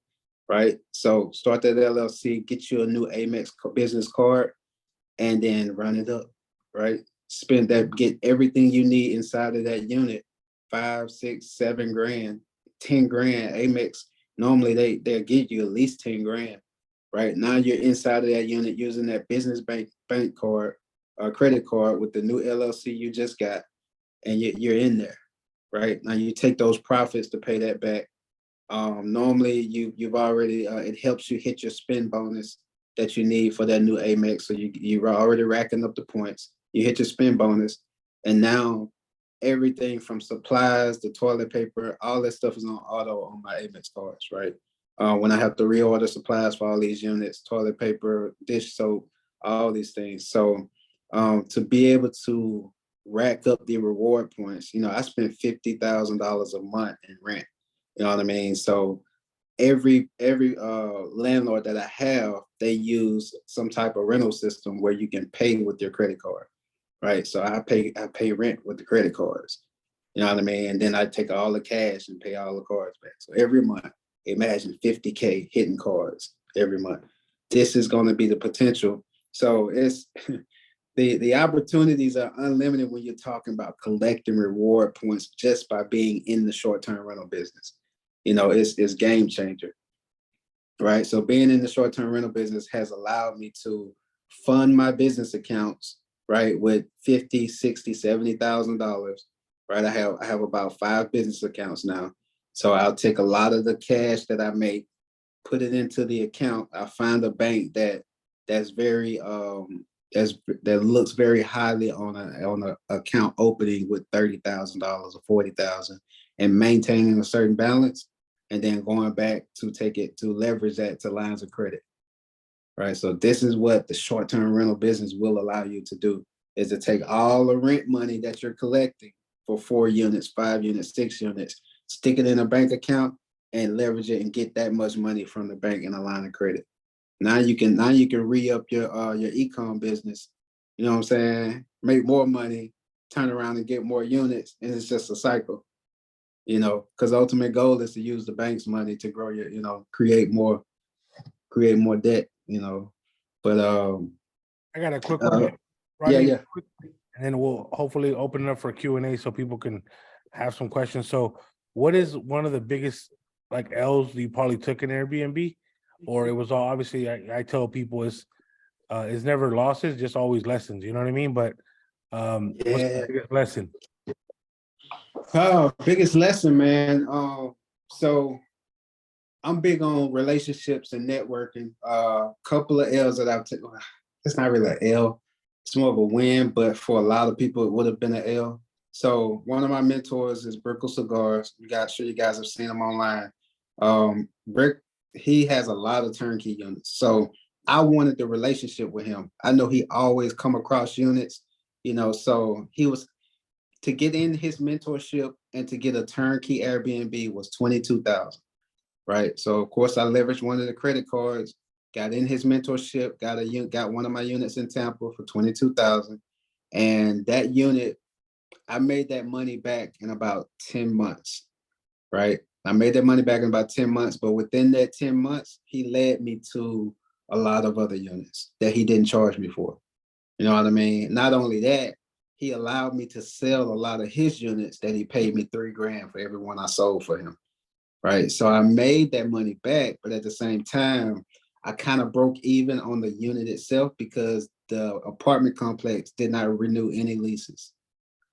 right? So start that LLC, get you a new Amex business card, and then run it up, right? Spend that, get everything you need inside of that unit, 5, 6, 7 grand, 10 grand. Amex, normally they'll give you at least 10 grand, right? Now you're inside of that unit using that business bank card, credit card with the new LLC you just got, and you're in there, right? Now you take those profits to pay that back. Normally you've already, it helps you hit your spend bonus that you need for that new Amex. So you're already racking up the points. You hit your spend bonus, and now everything from supplies to toilet paper, all that stuff is on auto on my Amex cards, right? When I have to reorder supplies for all these units, toilet paper, dish soap, all these things. So to be able to rack up the reward points, I spend $50,000 a month in rent. You know what I mean? So every landlord that I have, they use some type of rental system where you can pay with your credit card, right? So I pay rent with the credit cards. You know what I mean? And then I take all the cash and pay all the cards back. So every month, imagine 50K hitting cards every month. This is going to be the potential. So it's the opportunities are unlimited when you're talking about collecting reward points just by being in the short-term rental business. It's game changer, right? So being in the short-term rental business has allowed me to fund my business accounts, right, with $50,000, $60,000, $70,000, right? I have about 5 business accounts now. So I'll take a lot of the cash that I make, put it into the account. I find a bank that's very that looks very highly on a account opening with $30,000 or $40,000 and maintaining a certain balance, and then going back to leverage that to lines of credit, right? So this is what the short-term rental business will allow you to do, is to take all the rent money that you're collecting for 4 units, 5 units, 6 units, stick it in a bank account and leverage it and get that much money from the bank in a line of credit. Now you can re-up your e-com business, you know what I'm saying? Make more money, turn around and get more units, and it's just a cycle. Because the ultimate goal is to use the bank's money to grow your, create more debt, But I got a quick one, yeah, Rodney, and then we'll hopefully open it up for Q&A so people can have some questions. So what is one of the biggest like L's you probably took in Airbnb? Or it was all, obviously I tell people it's never losses, just always lessons, you know what I mean? But what's the biggest lesson? Biggest lesson, man. So I'm big on relationships and networking. Couple of L's that I've taken. It's not really an L. It's more of a win, but for a lot of people, it would have been an L. So one of my mentors is Brickle Cigars. Sure you guys have seen him online. Brick, he has a lot of turnkey units. So I wanted the relationship with him. I know he always come across units, so he was, to get in his mentorship and to get a turnkey Airbnb was $22,000, right? So of course I leveraged one of the credit cards, got in his mentorship, got one of my units in Tampa for 22,000. And that unit, I made that money back in about 10 months, right? I made that money back in about 10 months, but within that 10 months, he led me to a lot of other units that he didn't charge me for. You know what I mean? Not only that, he allowed me to sell a lot of his units that he paid me $3,000 for every one I sold for him. Right. So I made that money back, but at the same time, I kind of broke even on the unit itself because the apartment complex did not renew any leases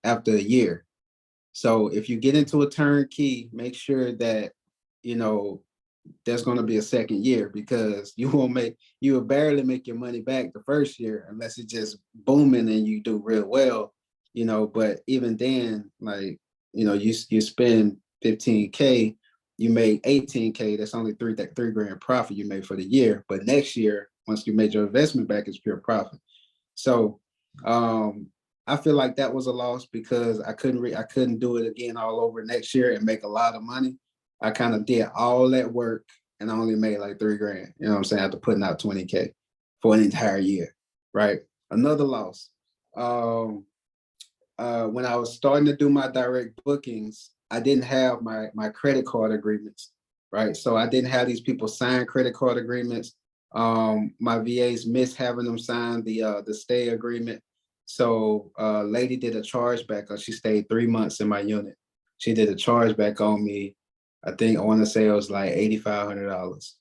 after a year. So if you get into a turnkey, make sure that, you know, there's going to be a second year, because you will barely make your money back the first year unless it's just booming and you do real well, you know. But even then, like, you know, you spend 15K, you made 18K. That's only three grand profit you made for the year. But next year, once you made your investment back, it's pure profit. So I feel like that was a loss because I couldn't do it again all over next year and make a lot of money. I kind of did all that work and I only made like $3,000. You know what I'm saying? After putting out 20K for an entire year, right? Another loss. When I was starting to do my direct bookings, I didn't have my credit card agreements, right? So I didn't have these people sign credit card agreements. My VAs missed having them sign the stay agreement. So lady did a chargeback. She stayed 3 months in my unit. She did a chargeback on me. I think I want to say it was like $8,500,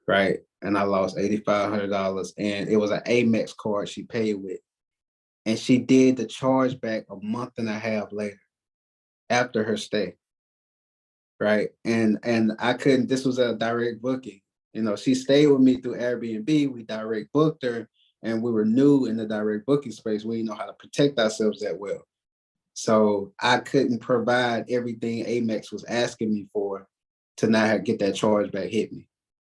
right? And I lost $8,500, and it was an Amex card she paid with. And she did the chargeback a month and a half later after her stay, right? And I couldn't, this was a direct booking. You know, she stayed with me through Airbnb. We direct booked her, and we were new in the direct booking space. We didn't know how to protect ourselves that well. So I couldn't provide everything Amex was asking me for to not get that chargeback hit me.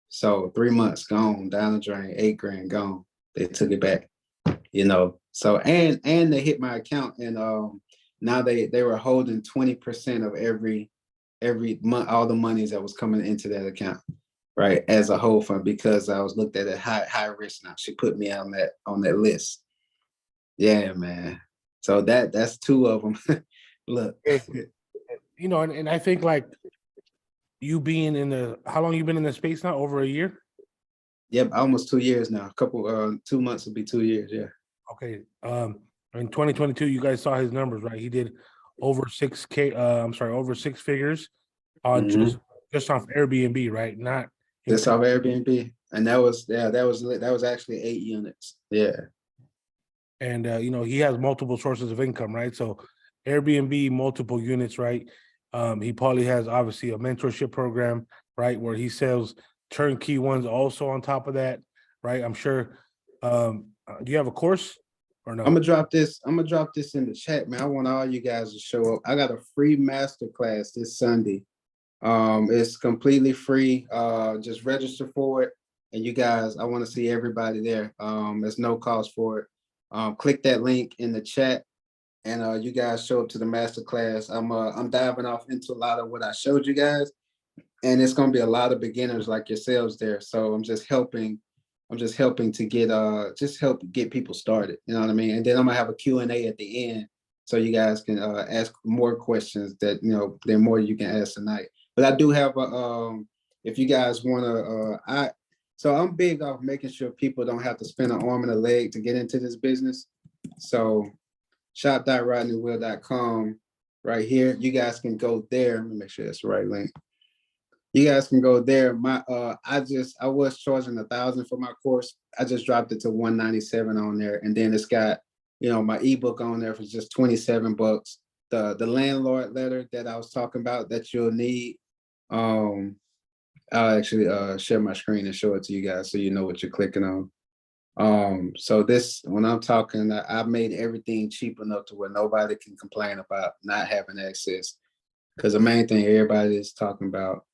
So 3 months gone, down the drain, $8,000 gone. They took it back, you know. So and they hit my account, and now they were holding 20% of every month, all the monies that was coming into that account, right, as a whole fund, because I was looked at as high risk. Now she put me on that list. Yeah, man. So that's two of them. Look, You know, and I think like you being how long you been in the space now? Over a year? yep, almost 2 years now. A couple 2 months will be 2 years. Yeah. Okay. In 2022, you guys saw his numbers, right? He did over 6K, over six figures on just off Airbnb, right? Not Just off Airbnb. And that was actually 8 units. Yeah. And you know, he has multiple sources of income, right? So Airbnb, multiple units, right? He probably has obviously a mentorship program, right, where he sells turnkey ones also on top of that, right? I'm sure. Do you have a course or no? I'm gonna drop this in the chat, man. I want all you guys to show up. I got a free masterclass this Sunday. It's completely free. Just register for it. And you guys, I want to see everybody there. There's no cost for it. Click that link in the chat, and you guys show up to the masterclass. I'm diving off into a lot of what I showed you guys, and it's gonna be a lot of beginners like yourselves there. So I'm just helping to help get people started. You know what I mean? And then I'm gonna have a Q&A at the end, so you guys can ask more questions that, you know, there are more you can ask tonight. But I do have if you guys want to, so I'm big off making sure people don't have to spend an arm and a leg to get into this business. So shop.rodneywill.com right here. You guys can go there. Let me make sure that's the right link. You guys can go there. I was charging $1,000 for my course. I just dropped it to $197 on there, and then it's got, you know, my ebook on there for just $27. The landlord letter that I was talking about that you'll need. I'll actually share my screen and show it to you guys so you know what you're clicking on. So this, when I'm talking, I've made everything cheap enough to where nobody can complain about not having access, because the main thing everybody is talking about.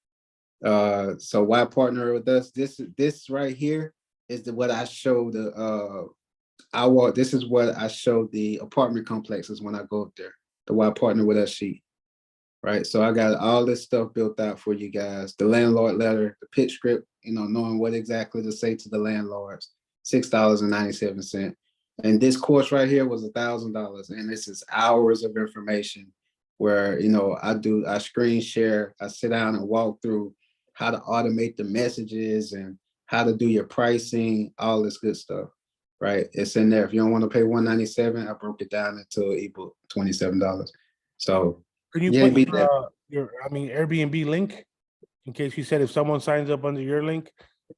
So why partner with us? This right here is what I show this is what I show the apartment complexes when I go up there, the why partner with us sheet, right? So I got all this stuff built out for you guys. The landlord letter, the pitch script, knowing what exactly to say to the landlords, $6.97. And this course right here was $1,000. And this is hours of information where, I screen share, I sit down and walk through how to automate the messages and how to do your pricing, all this good stuff, right? It's in there. If you don't want to pay $197, I broke it down into an ebook, $27. So Can you you put ain't beat that. your Airbnb link in case you said if someone signs up under your link,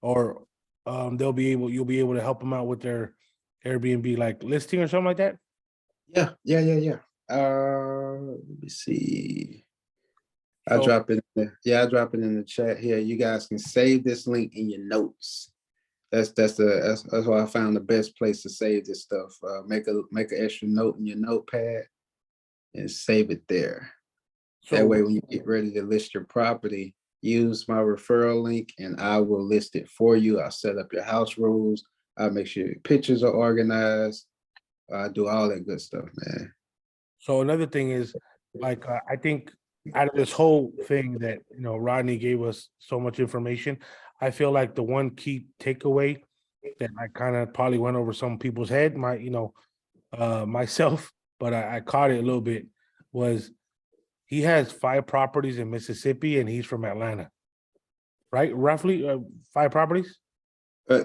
or you'll be able to help them out with their Airbnb like listing or something like that? Yeah. Let me see. I So drop it. I drop it in the chat here. You guys can save this link in your notes. That's why I found the best place to save this stuff. Make an extra note in your notepad and save it there. That way, when you get ready to list your property, use my referral link and I will list it for you. I'll set up your house rules. I'll make sure your pictures are organized. I do all that good stuff, man. So another thing is, like, I think out of this whole thing that, Rodney gave us so much information, I feel like the one key takeaway that I kind of probably went over some people's head, myself, but I caught it a little bit, was he has 5 properties in Mississippi and he's from Atlanta, right? Roughly 5 properties.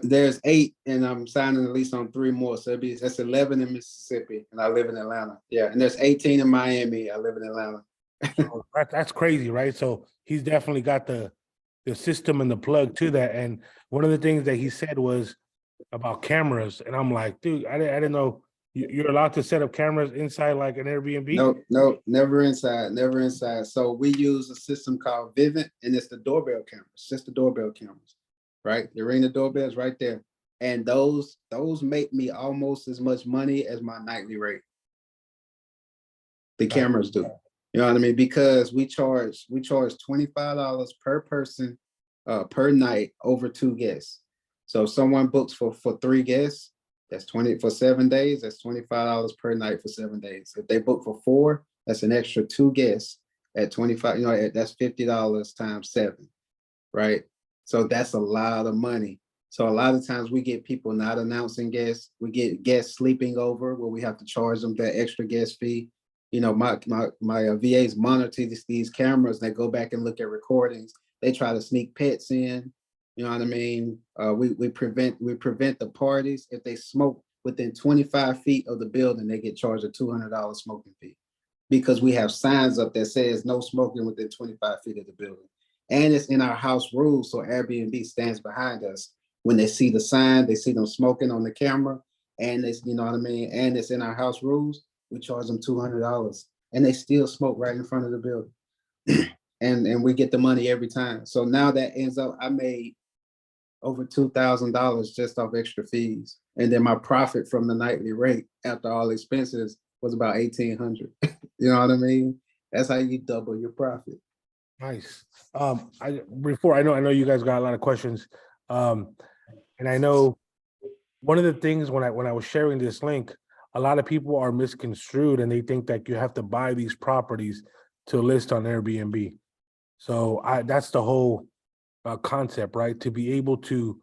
There's 8, and I'm signing at least on 3 more. So that's 11 in Mississippi, and I live in Atlanta. Yeah, and there's 18 in Miami. I live in Atlanta. So that's crazy, right? So he's definitely got the system and the plug to that. And one of the things that he said was about cameras, and I'm like, dude, I didn't know you're allowed to set up cameras inside like an Airbnb. No, never inside, never inside. So we use a system called Vivint, and it's the doorbell cameras, just the doorbell cameras, right? You ring the doorbells right there, and those make me almost as much money as my nightly rate. The cameras do. You know what I mean? Because we charge $25 per person per night over 2 guests. So if someone books for 3 guests, that's 20 for 7 days. That's $25 per night for 7 days. If they book for 4, that's an extra 2 guests at 25. That's $50 times 7, right? So that's a lot of money. So a lot of times we get people not announcing guests. We get guests sleeping over where we have to charge them that extra guest fee. My VAs monitor these cameras. They go back and look at recordings. They try to sneak pets in. You know what I mean? We prevent the parties. If they smoke within 25 feet of the building, they get charged a $200 smoking fee because we have signs up that says no smoking within 25 feet of the building. And it's in our house rules, so Airbnb stands behind us. When they see the sign, they see them smoking on the camera, and it's, you know what I mean? And it's in our house rules. We charge them $200, and they still smoke right in front of the building. and we get the money every time. So now that ends up, I made over $2,000 just off extra fees, and then my profit from the nightly rate after all expenses was about $1,800. You know what I mean? That's how you double your profit. Nice. I know you guys got a lot of questions. And I know one of the things when I was sharing this link, a lot of people are misconstrued and they think that you have to buy these properties to list on Airbnb. So that's the whole concept, right? To be able to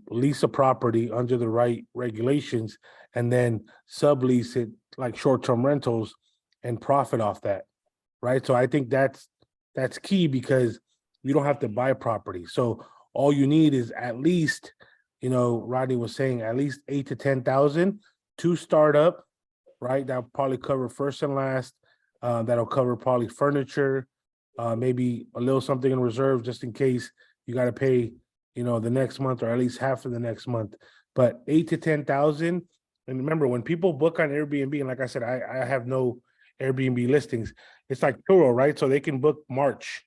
lease a property under the right regulations and then sublease it like short-term rentals and profit off that, right? So I think that's key because you don't have to buy property. So all you need is at least, Rodney was saying, at least 8 to 10,000 to start up, right? That'll probably cover first and last. That'll cover probably furniture, maybe a little something in reserve just in case you got to pay, the next month or at least half of the next month. But 8 to 10,000. And remember, when people book on Airbnb, and like I said, I have no Airbnb listings. It's like Turo, right? So they can book March.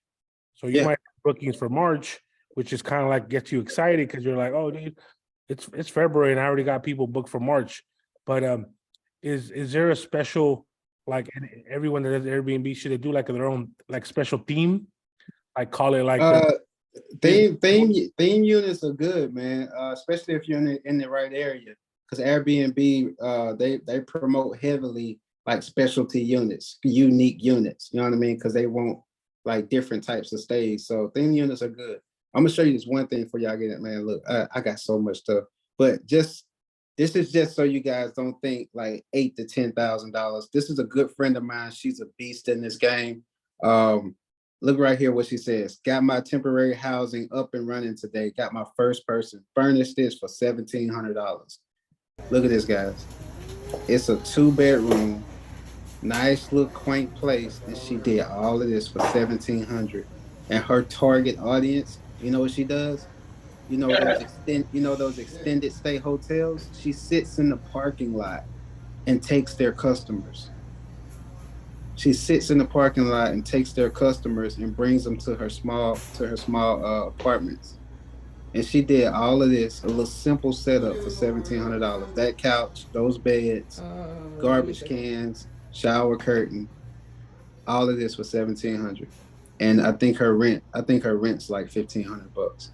So you might have bookings for March, which is kind of like gets you excited because you're like, oh, dude, it's February and I already got people booked for March. But is there a special, like, everyone that does Airbnb, should they do like their own like special theme? Like call it like theme units are good, man. Especially if you're in the right area, because Airbnb they promote heavily like specialty units, unique units, you know what I mean? Because they want like different types of stays. So theme units are good. I'm gonna show you this one thing for y'all get it, man. Look, I got so much stuff, but this is just so you guys don't think like $8,000 to $10,000. This is a good friend of mine. She's a beast in this game. Look right here what she says. Got my temporary housing up and running today. Got my first person. Furnished this for $1,700. Look at this, guys. It's a 2-bedroom, nice little quaint place, and she did all of this for $1,700. And her target audience, you know what she does? Those extended stay hotels. She sits in the parking lot and takes their customers. She sits in the parking lot and takes their customers and brings them to her small apartments. And she did all of this, a little simple setup for $1,700. That couch, those beds, garbage cans, shower curtain, all of this was $1,700. And I think her rent's like $1,500.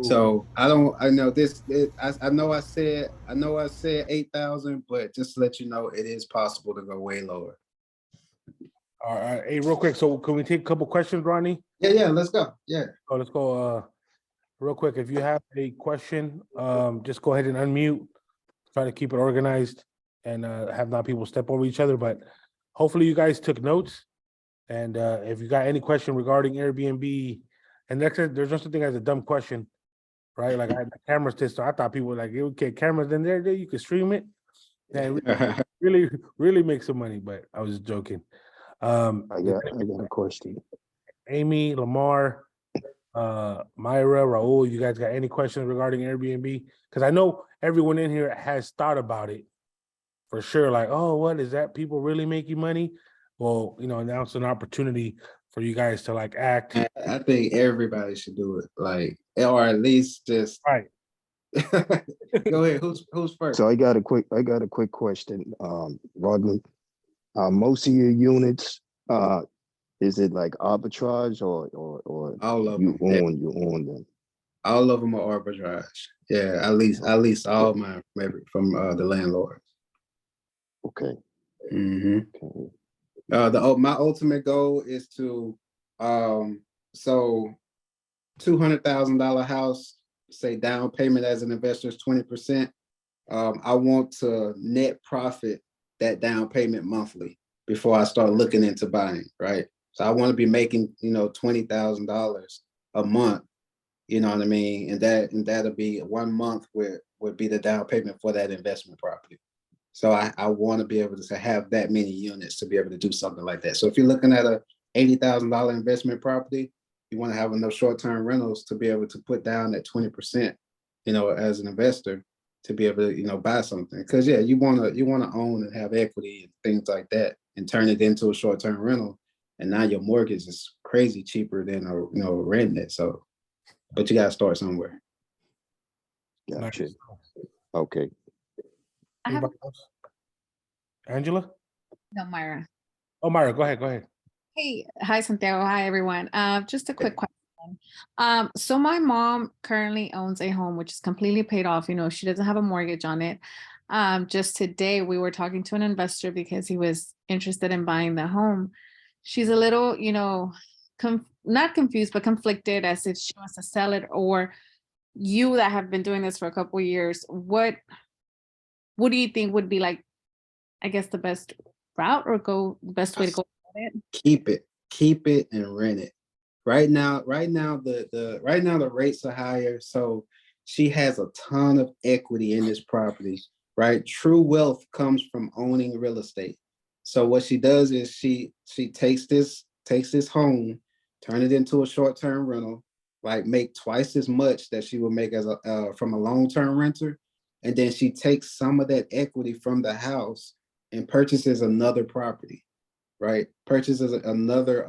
So I know this. I know I said 8,000, but just to let you know, it is possible to go way lower. All right, hey, real quick. So can we take a couple questions, Ronnie? Yeah, let's go. Yeah. Oh, let's go. Real quick. If you have a question, just go ahead and unmute. Try to keep it organized and have not people step over each other. But hopefully, you guys took notes. And if you got any question regarding Airbnb, and there's no such thing as a dumb question. Right, like I had the cameras test. So I thought people were like, okay, cameras in there, you could stream it, and really make some money. But I was just joking. I got a question. Amy, Lamar, Myra, Raul, you guys got any questions regarding Airbnb? Because I know everyone in here has thought about it for sure. Like, oh, what is that? People really making money? Well, now it's an opportunity for you guys to like act. I think everybody should do it, like, or at least just right. Go ahead. Who's first? So I got a quick question, Rodney. Most of your units, is it like arbitrage or all of you them? You own them? All of them are arbitrage. Yeah, at least all mine from the landlord. Okay. Mm-hmm. Okay. My ultimate goal is to so $200,000 house, say down payment as an investor is 20%. I want to net profit that down payment monthly before I start looking into buying, right? So I want to be making, $20,000 a month, you know what I mean? And that'll be 1 month would be the down payment for that investment property. So I want to be able to have that many units to be able to do something like that. So if you're looking at a $80,000 investment property, you want to have enough short-term rentals to be able to put down that 20%, as an investor to be able to, buy something. Because yeah, you want to own and have equity and things like that and turn it into a short-term rental. And now your mortgage is crazy cheaper than renting it. So, but you got to start somewhere. Gotcha. Nice. Okay. Anybody else? Angela? No, Myra. Oh, Myra, go ahead. Hey, hi, Santiago. Hi, everyone. Just a quick question. So my mom currently owns a home which is completely paid off. She doesn't have a mortgage on it. Just today we were talking to an investor because he was interested in buying the home. She's a little, not confused, but conflicted as if she wants to sell it, or you that have been doing this for a couple of years. What do you think would be like, I guess, the best route or the best way to go about it? Keep it and rent it. Right now the rates are higher. So she has a ton of equity in this property, right? True wealth comes from owning real estate. So what she does is she takes this home, turn it into a short-term rental, like make twice as much that she would make as from a long-term renter. And then she takes some of that equity from the house and purchases another property, right? Purchases another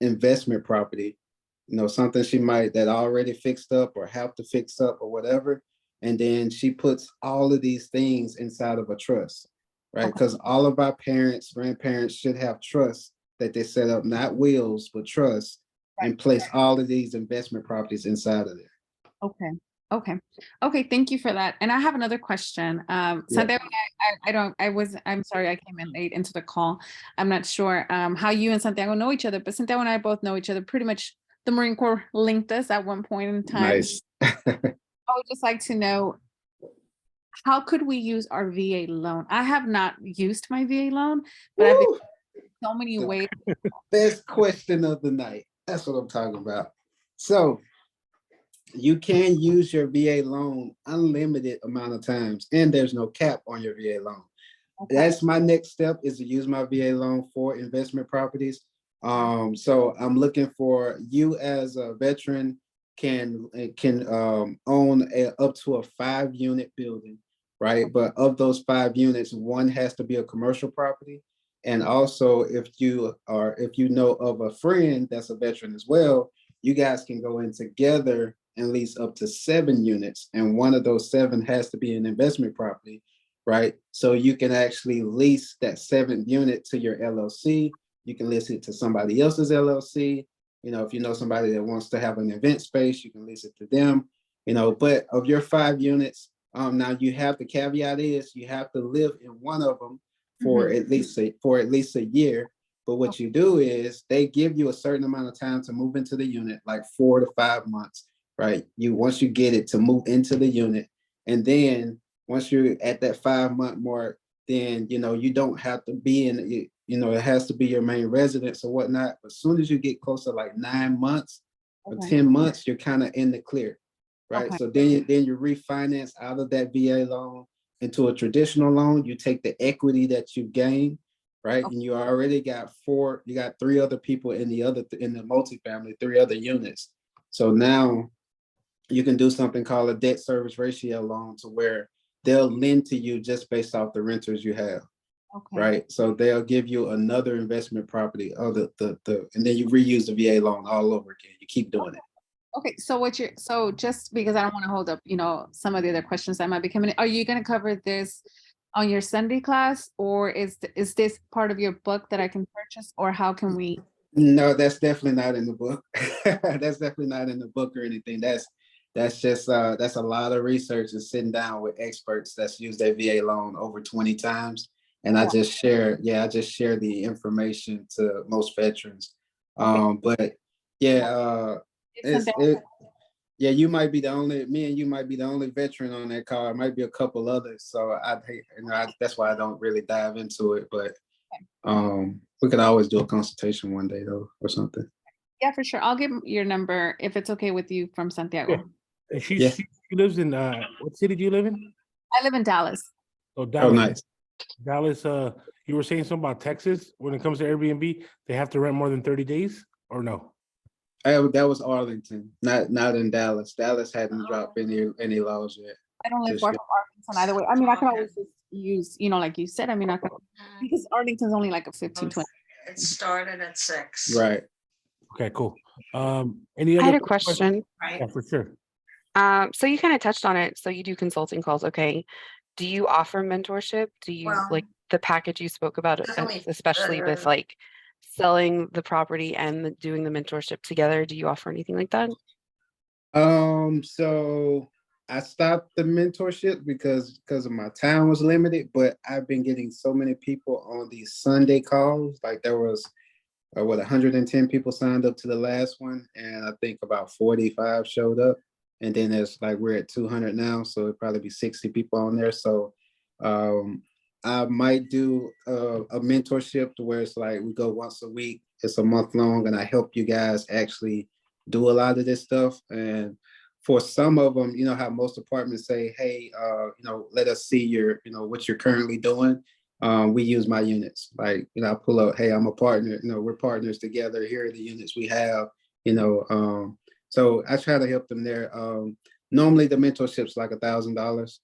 investment property, something she might that already fixed up or have to fix up or whatever. And then she puts all of these things inside of a trust, right? Because all of our parents, grandparents should have trust that they set up, not wills, but trust, and place all of these investment properties inside of there. Okay. Okay. Okay. Thank you for that. And I have another question. Yeah. Santiago, I'm sorry, I came in late into the call. I'm not sure how you and Santiago know each other, but Santiago and I both know each other pretty much. The Marine Corps linked us at one point in time. Nice. I would just like to know, how could we use our VA loan? I have not used my VA loan, but I've been Woo! so many The ways. best question of the night. That's what I'm talking about. So you can use your VA loan unlimited amount of times, and there's no cap on your VA loan. Okay. That's my next step, is to use my VA loan for investment properties. So I'm looking for you as a veteran can own up to a 5-unit building, right? But of those 5 units, one has to be a commercial property. And also, if you know of a friend that's a veteran as well, you guys can go in together and lease up to 7 units, and one of those 7 has to be an investment property, right? So you can actually lease that 7th unit to your LLC. You can lease it to somebody else's LLC. If you know somebody that wants to have an event space, you can lease it to them. But of your 5 units, now you have, the caveat is you have to live in one of them for at least a year. But what you do is they give you a certain amount of time to move into the unit, like 4 to 5 months, right? Once you get it to move into the unit, and then once you're at that 5-month mark, then you don't have to be in it. It has to be your main residence or whatnot. But as soon as you get close to like 9 months or 10 months, you're kind of in the clear, right? Okay. So then you refinance out of that VA loan into a traditional loan. You take the equity that you gain, right? And you already got 3 other people in the multifamily, 3 other units. So now you can do something called a debt service ratio loan, to where they'll lend to you just based off the renters you have. Okay. Right. So they'll give you another investment property, and then you reuse the VA loan all over again. You keep doing it. Okay, so just because I don't want to hold up, some of the other questions that might be coming in, are you going to cover this on your Sunday class, or is this part of your book that I can purchase, or how can we? No, that's definitely not in the book. That's definitely not in the book or anything. That's just that's a lot of research and sitting down with experts that's used their VA loan over 20 times. And I just share the information to most veterans. But yeah, you might be the only, me and you might be the only veteran on that call. It might be a couple others. So that's why I don't really dive into it. But we could always do a consultation one day though, or something. Yeah, for sure. I'll give your number if it's okay with you, from Santiago. Yeah. And she lives in what city do you live in? I live in Dallas. Oh, Dallas. Oh, nice. Dallas, you were saying something about Texas. When it comes to Airbnb, they have to rent more than 30 days, or no? That was Arlington, not in Dallas. Dallas hadn't dropped any laws yet. I don't live far from Arlington either way. I mean, I can always just use, like you said, because Arlington's only like a 15-20. It started at 6. Right. Okay, cool. Any other? I had a question. Yeah, for sure. So you kind of touched on it. So you do consulting calls. Okay. Do you offer mentorship? Do you like the package you spoke about, especially with like selling the property and doing the mentorship together? Do you offer anything like that? So I stopped the mentorship because of my time was limited, but I've been getting so many people on these Sunday calls. Like there was 110 people signed up to the last one, and I think about 45 showed up. And then there's we're at 200 now, so it'd probably be 60 people on there. So I might do a mentorship to where it's we go once a week. It's a month long, and I help you guys actually do a lot of this stuff. And for some of them, how most apartments say, hey, let us see your, what you're currently doing. We use my units. I pull up, hey, I'm a partner, we're partners together. Here are the units we have, so I try to help them there. Normally the mentorship's like $1,000,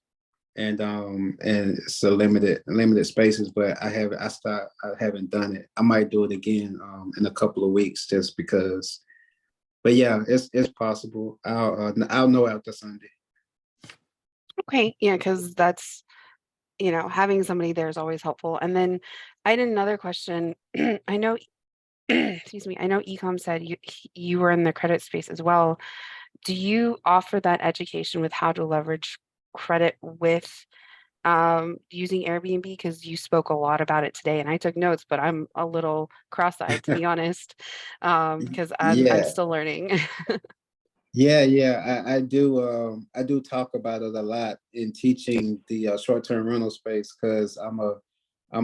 and it's a limited spaces, but I haven't done it. I might do it again in a couple of weeks just because. But yeah, it's possible. I'll know after Sunday. Okay, yeah, because that's having somebody there is always helpful. And then I had another question. I know, excuse me, I know Ecom said you were in the credit space as well. do you offer that education with how to leverage credit with using Airbnb? Because you spoke a lot about it today, and I took notes, but I'm a little cross-eyed, to be honest, because I'm Yeah, still learning. yeah. I do talk about it a lot in teaching the short-term rental space because I'm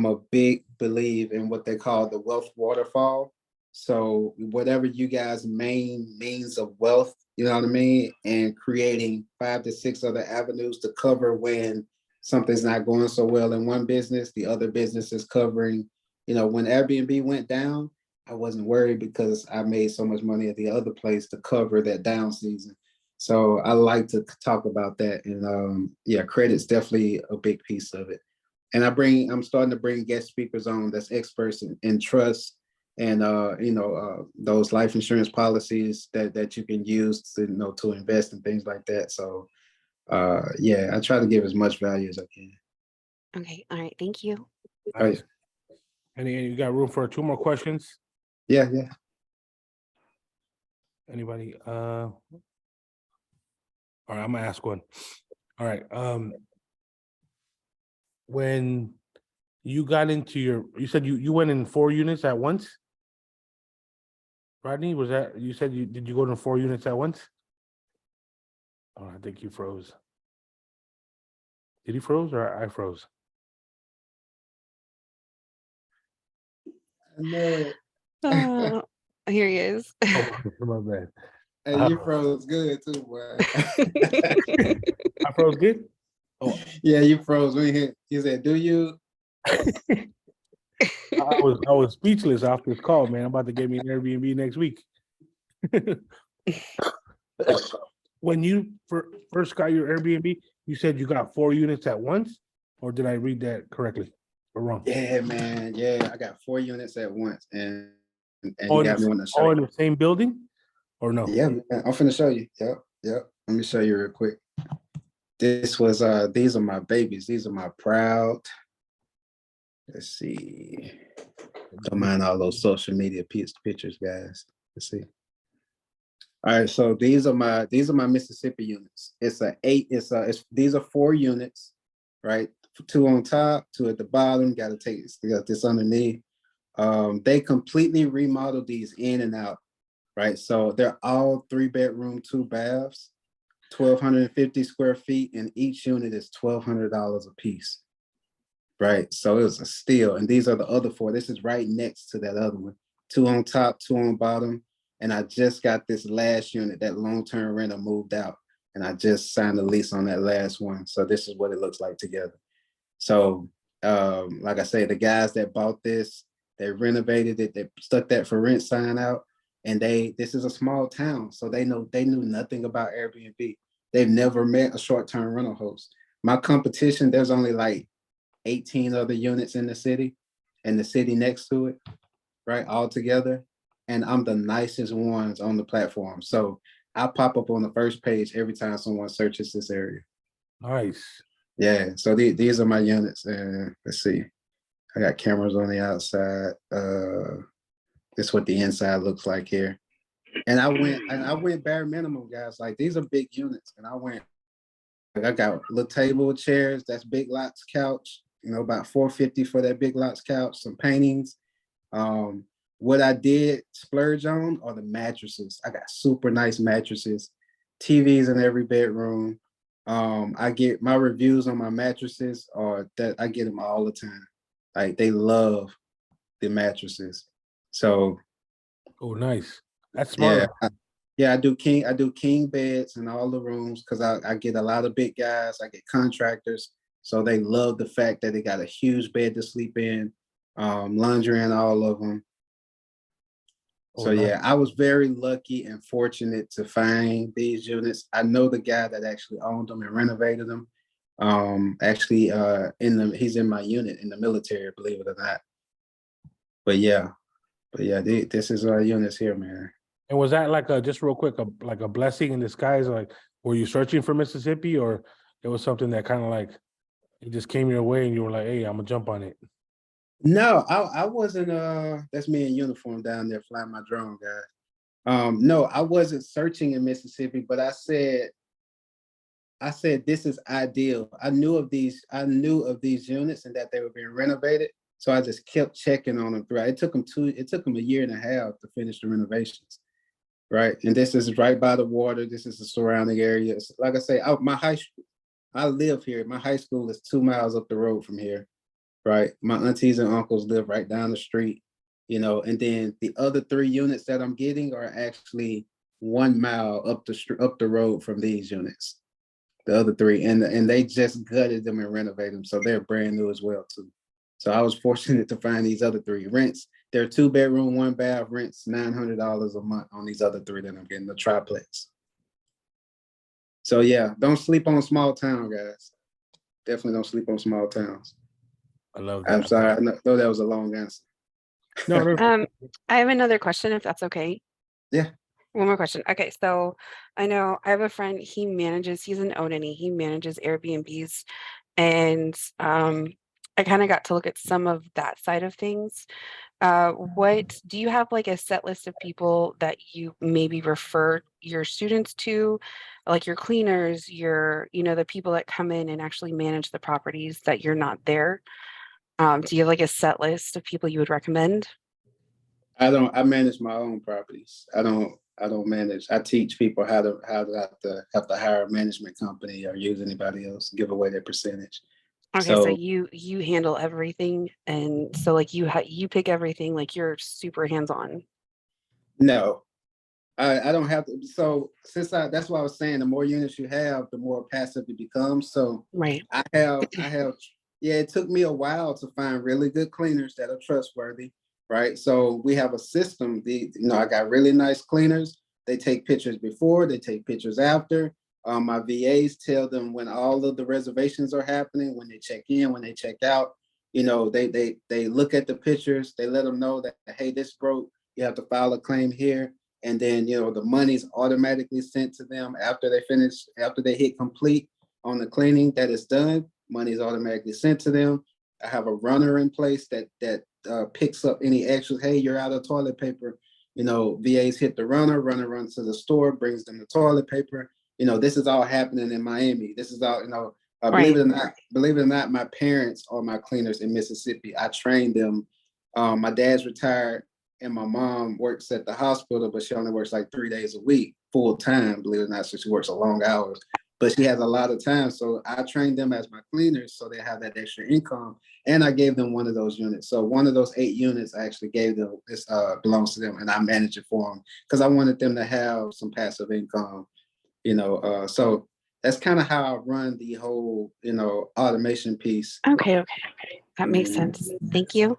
a big believe in what they call the wealth waterfall. So whatever you guys' main means of wealth, you know what I mean, and creating 5 to 6 other avenues to cover when something's not going so well in one business, the other business is covering. You know, when Airbnb went down, I wasn't worried because I made so much money at the other place to cover that down season. So I like to talk about that, and yeah, credit's definitely a big piece of it. And I'm starting to bring guest speakers on that's experts in trust and those life insurance policies that you can use to to invest and things like that. So yeah, I try to give as much value as I can. Okay, all right, thank you. Nice. And you got room for 2 more questions? Yeah. Anybody? All right, I'm gonna ask one. All right. When you got into you said you went in 4 units at once? Rodney, was that you said did you go to 4 units at once? Oh, I think you froze. Did he froze or I froze? I know it. Oh, here he is. Oh, my bad. Hey, you froze good too, boy. I froze good? Oh, Yeah, you froze. You said, "Do you?" I was speechless after this call, man. I'm about to get me an Airbnb next week. When you first got your Airbnb, you said you got 4 units at once, or did I read that correctly or wrong? Yeah, man. Yeah, I got 4 units at once, and All you in got me the, on the all show. in the same building, or no? Yeah, man, I'm finna show you. Yep. Let me show you real quick. These are my babies. These are my proud. Let's see. Don't mind all those social media pictures, guys. Let's see. All right, so these are my Mississippi units. These are 4 units, right? 2 on top, 2 at the bottom. Got this underneath. They completely remodeled these in and out, right? So they're all 3-bedroom, 2 baths, 1,250 square feet, and each unit is $1,200 a piece, right? So it was a steal. And these are the other 4. This is right next to that other one. 2 on top, 2 on bottom. And I just got this last unit, that long-term renter moved out. And I just signed a lease on that last one. So this is what it looks like together. So like I say, the guys that bought this, they renovated it, they stuck that for rent sign out. And this is a small town. So they knew nothing about Airbnb. They've never met a short-term rental host. My competition, there's only like 18 other units in the city and the city next to it, right? All together. And I'm the nicest ones on the platform. So I pop up on the first page every time someone searches this area. Nice. Yeah. So these are my units. And let's see. I got cameras on the outside. This is what the inside looks like here. And I went bare minimum, guys. Like these are big units. And I got little table chairs, that's Big Lots couch, about $450 for that Big Lots couch, some paintings. What I did splurge on are the mattresses. I got super nice mattresses, TVs in every bedroom. I get my reviews on my mattresses are that I get them all the time. Like they love the mattresses. So Oh, nice. That's smart. yeah, I do king beds in all the rooms because I get a lot of big guys. I get contractors, so they love the fact that they got a huge bed to sleep in, laundry in all of them. So nice. yeah, I was very lucky and fortunate to find these units. I know the guy that actually owned them and renovated them. He's in my unit in the military, believe it or not. But yeah, this is our units here, man. And was that like just real quick, like a blessing in disguise? Like, were you searching for Mississippi, or it was something that kind of like it just came your way and you were like, hey, I'm gonna jump on it? No, I wasn't. That's me in uniform down there flying my drone, guys. No, I wasn't searching in Mississippi, but I said this is ideal. I knew of these units and that they were being renovated. So I just kept checking on them throughout. It took them a year and a half to finish the renovations. Right. And this is right by the water. This is the surrounding areas. Like I say, I live here. My high school is 2 miles up the road from here. Right. My aunties and uncles live right down the street, and then the other 3 units that I'm getting are actually 1 mile up the road from these units. The other 3, and they just gutted them and renovated them, so they're brand new as well too. So I was fortunate to find these other 3 rents. They're 2-bedroom, 1-bath, rents $900 a month on these other 3 that I'm getting, the triplex. So yeah, don't sleep on small town, guys. Definitely don't sleep on small towns. I love that. I'm sorry, I know that was a long answer. No, I have another question, if that's okay. Yeah. One more question. Okay, so I know I have a friend, he's an Odini, he manages Airbnbs, and I kind of got to look at some of that side of things. What do you have, like a set list of people that you maybe refer your students to, like your cleaners, the people that come in and actually manage the properties that you're not there? Do you have like a set list of people you would recommend? I manage my own properties. I don't manage. I teach people how to have to hire a management company or use anybody else, give away their percentage. Okay, so So you handle everything, and so like you pick everything, like you're super hands-on. no, I don't have to. So that's why I was saying the more units you have, the more passive it becomes. So Right. I have yeah, it took me a while to find really good cleaners that are trustworthy, right? So we have a system. I got really nice cleaners. They take pictures before, they take pictures after. My VAs tell them when all of the reservations are happening, when they check in, when they check out. They look at the pictures, they let them know that, hey, this broke, you have to file a claim here. And then, the money's automatically sent to them after they hit complete on the cleaning that is done. Money is automatically sent to them. I have a runner in place that picks up any extras. Hey, you're out of toilet paper. VAs hit the runner runs to the store, brings them the toilet paper. This is all happening in Miami. This is all, Right. Believe it or not, my parents are my cleaners in Mississippi. I trained them. My dad's retired and my mom works at the hospital, but she only works like 3 days a week, full time, believe it or not. So she works a long hours, but she has a lot of time. So I trained them as my cleaners so they have that extra income. And I gave them one of those units. So one of those 8 units I actually gave them, this belongs to them, and I manage it for them because I wanted them to have some passive income, so that's kind of how I run the whole, automation piece. Okay. That makes sense. Thank you.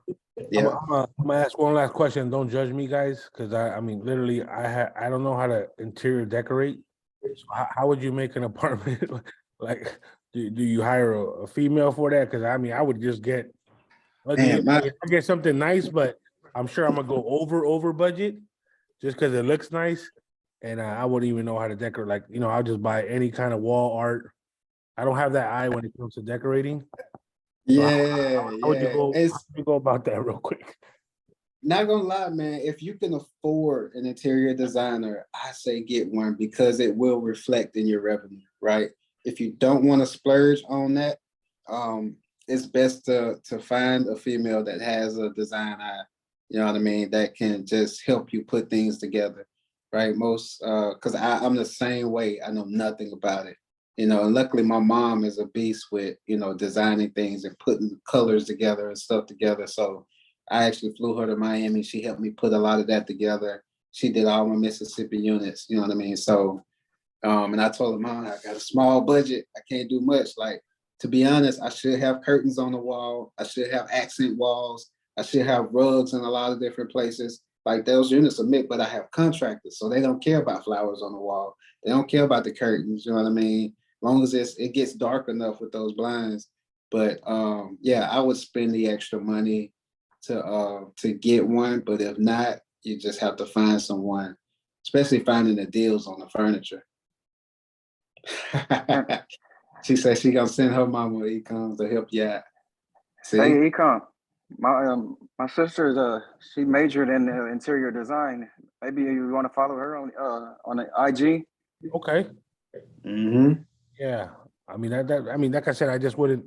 Yeah. I'm gonna ask one last question. Don't judge me, guys, because I mean, literally, I don't know how to interior decorate. So how would you make an apartment? Like, do you hire a female for that? Because I mean, I would just get, I get something nice, but I'm sure I'm gonna go over budget just because it looks nice, and I wouldn't even know how to decorate. Like, I'll just buy any kind of wall art. I don't have that eye when it comes to decorating. So how would you go about that real quick? Not gonna lie, man, if you can afford an interior designer, I say get one because it will reflect in your revenue, right? If you don't want to splurge on that, it's best to find a female that has a design eye, you know what I mean, that can just help you put things together, right? Because I'm the same way. I know nothing about it. And luckily my mom is a beast with, designing things and putting colors together and stuff together. So I actually flew her to Miami. She helped me put a lot of that together. She did all my Mississippi units, you know what I mean? So, and I told her, Mom, I got a small budget. I can't do much. Like, to be honest, I should have curtains on the wall. I should have accent walls. I should have rugs in a lot of different places. Like, those units are mixed, but I have contractors, so they don't care about flowers on the wall. They don't care about the curtains, you know what I mean? As long as it gets dark enough with those blinds. But yeah, I would spend the extra money to get one, but if not, you just have to find someone, especially finding the deals on the furniture. She said she gonna send her mama when he comes to help you out. See? Hey, he come. My sister is she majored in interior design. Maybe you want to follow her on the IG. Okay. Mm-hmm. Yeah. I mean I mean, like I said, I just wouldn't,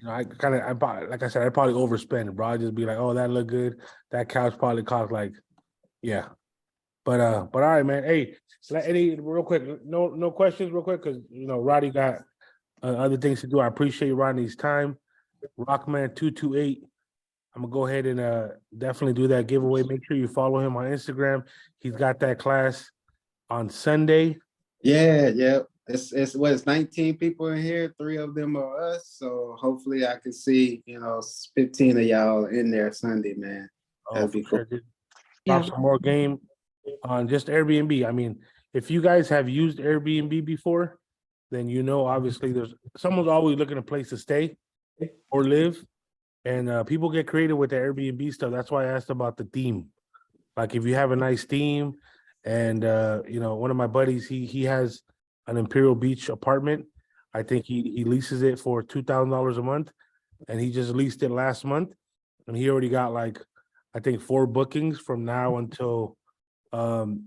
like I said, I'd probably overspend, bro. I'd just be like, oh, that look good. That couch probably cost like, yeah. But all right, man. Hey, any real quick, no questions, real quick, because Roddy got other things to do. I appreciate Rodney's time. Rockman 228. I'm gonna go ahead and definitely do that giveaway. Make sure you follow him on Instagram. He's got that class on Sunday. Yeah. It's 19 people in here. 3 of them are us. So hopefully I can see 15 of y'all in there Sunday, man. That'd be cool. Sure. Yeah. Drop some more game on just Airbnb. I mean, if you guys have used Airbnb before, then obviously someone's always looking a place to stay or live, and people get creative with the Airbnb stuff. That's why I asked about the theme. Like if you have a nice theme, and one of my buddies, he has an Imperial Beach apartment. I think he leases it for $2,000 a month, and he just leased it last month, and he already got like I think 4 bookings from now until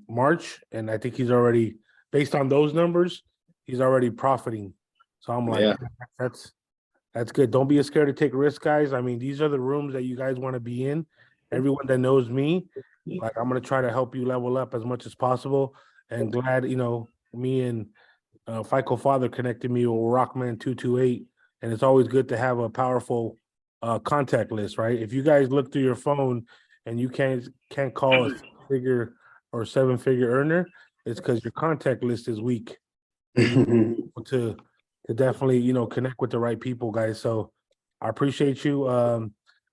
March, and I think he's already, based on those numbers, he's already profiting. So I'm like, Yeah. that's good. Don't be scared to take risks, guys. I mean, these are the rooms that you guys want to be in. Everyone that knows me, like I'm gonna try to help you level up as much as possible. And glad me and FICO Father connected me with Rockman 228, and it's always good to have a powerful contact list, right? If you guys look through your phone and you can't call a 6-figure or 7-figure earner, it's because your contact list is weak. to definitely connect with the right people, guys. So I appreciate you,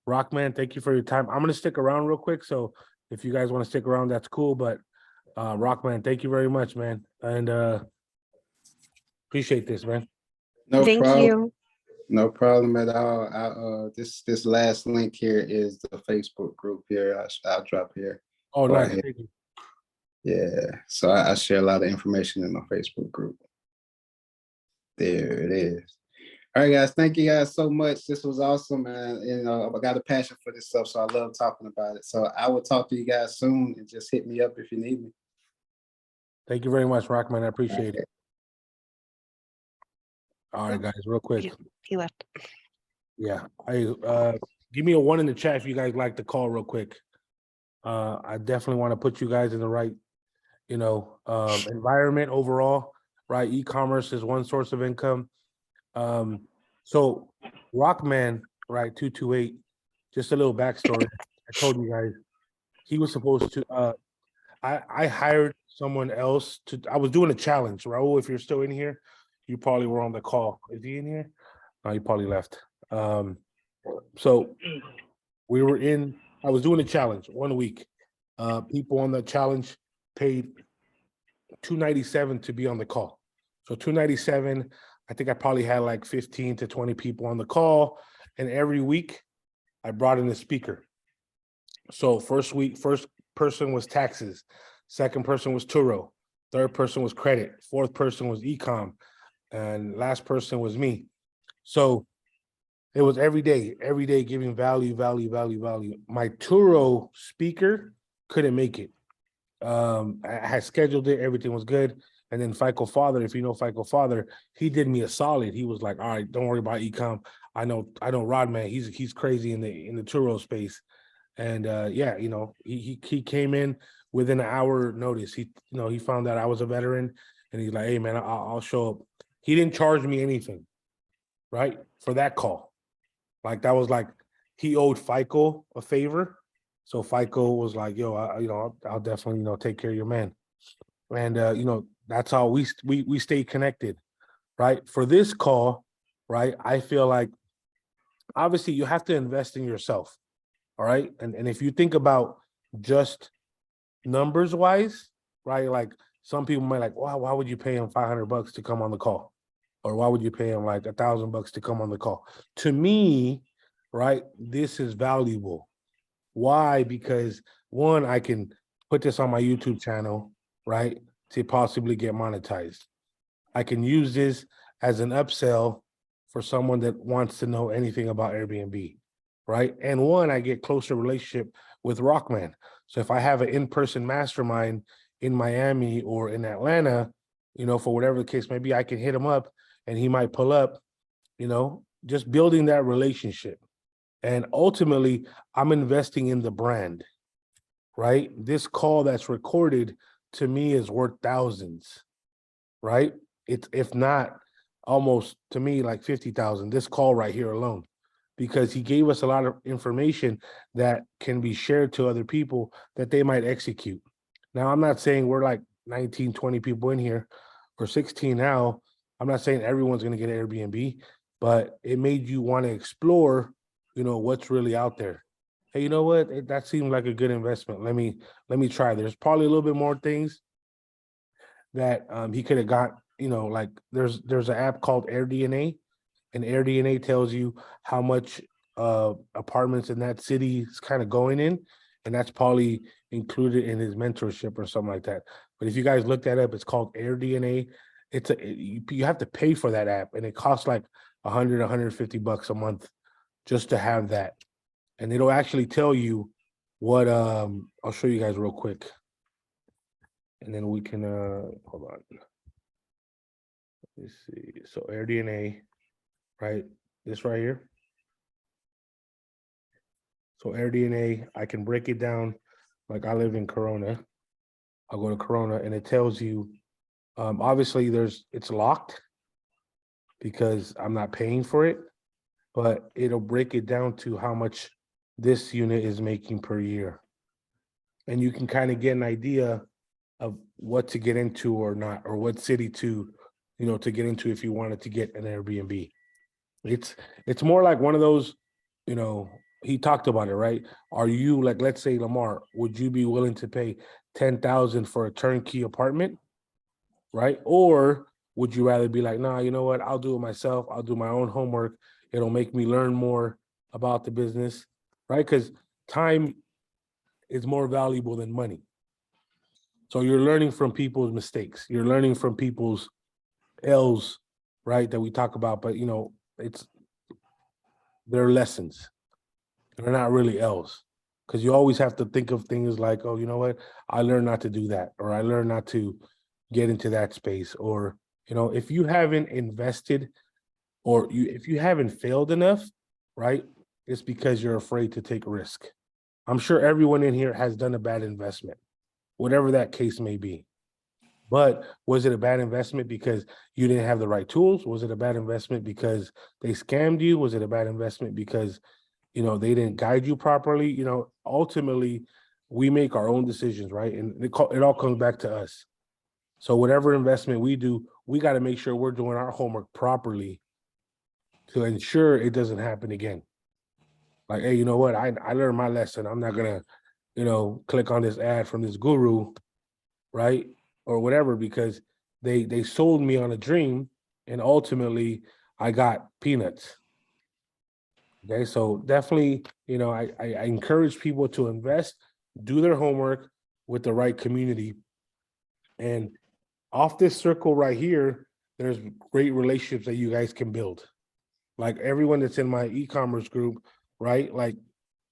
Rockman. Thank you for your time. I'm gonna stick around real quick, so if you guys want to stick around, that's cool. But Rockman, thank you very much, man, and appreciate this, man. No Thank problem. you. No problem at all. This last link here is the Facebook group here. I'll drop here. Oh, Go nice. ahead. Thank you. Yeah. So I share a lot of information in my Facebook group. There it is. All right, guys. Thank you guys so much. This was awesome, man. I got a passion for this stuff, so I love talking about it. So I will talk to you guys soon, and just hit me up if you need me. Thank you very much, Rockman. I appreciate it. All right, guys, real quick. He left. Yeah. Give me a 1 in the chat if you guys like the call real quick. I definitely want to put you guys in the right, environment overall, right? E-commerce is one source of income. So Rockman, right, 228, just a little backstory. I told you guys, he was supposed to, I hired someone else I was doing a challenge. Raul, if you're still in here, you probably were on the call. Is he in here? No, he probably left. So I was doing a challenge 1 week. People on the challenge paid $297 to be on the call. So $297, I think I probably had like 15 to 20 people on the call. And every week I brought in a speaker. So first person was taxes. Second person was Turo. Third person was credit. Fourth person was e-com. And last person was me. So it was every day giving value. My Turo speaker couldn't make it. I had scheduled it, everything was good. And then FICO Father, if you know FICO Father, he did me a solid. He was like, all right, don't worry about e-com. I know Rodman, he's crazy in the Turo space. And he came in within an hour notice. He found out I was a veteran, and he's like, hey man, I'll show up. He didn't charge me anything, right? For that call. Like that was like he owed FICO a favor. So FICO was like, yo, I'll definitely, take care of your man. And that's how we stay connected, right? For this call, right? I feel like obviously you have to invest in yourself. All right. And if you think about just numbers wise, right? Like some people might like, wow, why would you pay him $500 to come on the call? Or why would you pay him like $1,000 to come on the call? To me, right, this is valuable. Why? Because one, I can put this on my YouTube channel, right, to possibly get monetized. I can use this as an upsell for someone that wants to know anything about Airbnb, right? And one, I get closer relationship with Rockman. So if I have an in-person mastermind in Miami or in Atlanta, you know, for whatever the case may be, I can hit him up and he might pull up, you know, just building that relationship. And ultimately, I'm investing in the brand, right? This call that's recorded to me is worth thousands, right? It's, if not almost to me, like 50,000, this call right here alone, because he gave us a lot of information that can be shared to other people that they might execute. Now, I'm not saying we're like 19, 20 people in here or 16 now. I'm not saying everyone's going to get an Airbnb, but it made you want to explore, you know, what's really out there. Hey, you know what? That seemed like a good investment. Let me try. There's probably a little bit more things that he could have got, you know, like there's an app called AirDNA, and AirDNA tells you how much apartments in that city is kind of going in, and that's probably included in his mentorship or something like that. But if you guys look that up, it's called AirDNA. You have to pay for that app, and it costs like 100, 150 bucks a month just to have that. And it'll actually tell you what I'll show you guys real quick. And then we can hold on. Let's see. So AirDNA, right? This right here. So AirDNA, I can break it down. Like I live in Corona. I'll go to Corona and it tells you, obviously it's locked because I'm not paying for it, but it'll break it down to how much this unit is making per year. And you can kind of get an idea of what to get into or not, or what city to, you know, to get into if you wanted to get an Airbnb. It's more like one of those, you know, he talked about it, right? Are you like, let's say Lamar, would you be willing to pay 10,000 for a turnkey apartment, right? Or would you rather be like, nah, you know what? I'll do it myself. I'll do my own homework. It'll make me learn more about the business, right? Because time is more valuable than money. So you're learning from people's mistakes. You're learning from people's L's, right? That we talk about, but you know, they're lessons. They're not really L's, because you always have to think of things like, oh, you know what? I learned not to do that, or I learned not to get into that space, or, you know, if you haven't invested or if you haven't failed enough, right? It's because you're afraid to take risk. I'm sure everyone in here has done a bad investment, whatever that case may be. But was it a bad investment because you didn't have the right tools? Was it a bad investment because they scammed you? Was it a bad investment because, you know, they didn't guide you properly? You know, ultimately, we make our own decisions, right? And it all comes back to us. So whatever investment we do, we got to make sure we're doing our homework properly to ensure it doesn't happen again. Like, hey, you know what? I learned my lesson. I'm not gonna, you know, click on this ad from this guru, right? Or whatever, because they sold me on a dream and ultimately I got peanuts. Okay, so definitely, you know, I encourage people to invest, do their homework with the right community. And off this circle right here, there's great relationships that you guys can build. Like everyone that's in my e-commerce group, right? Like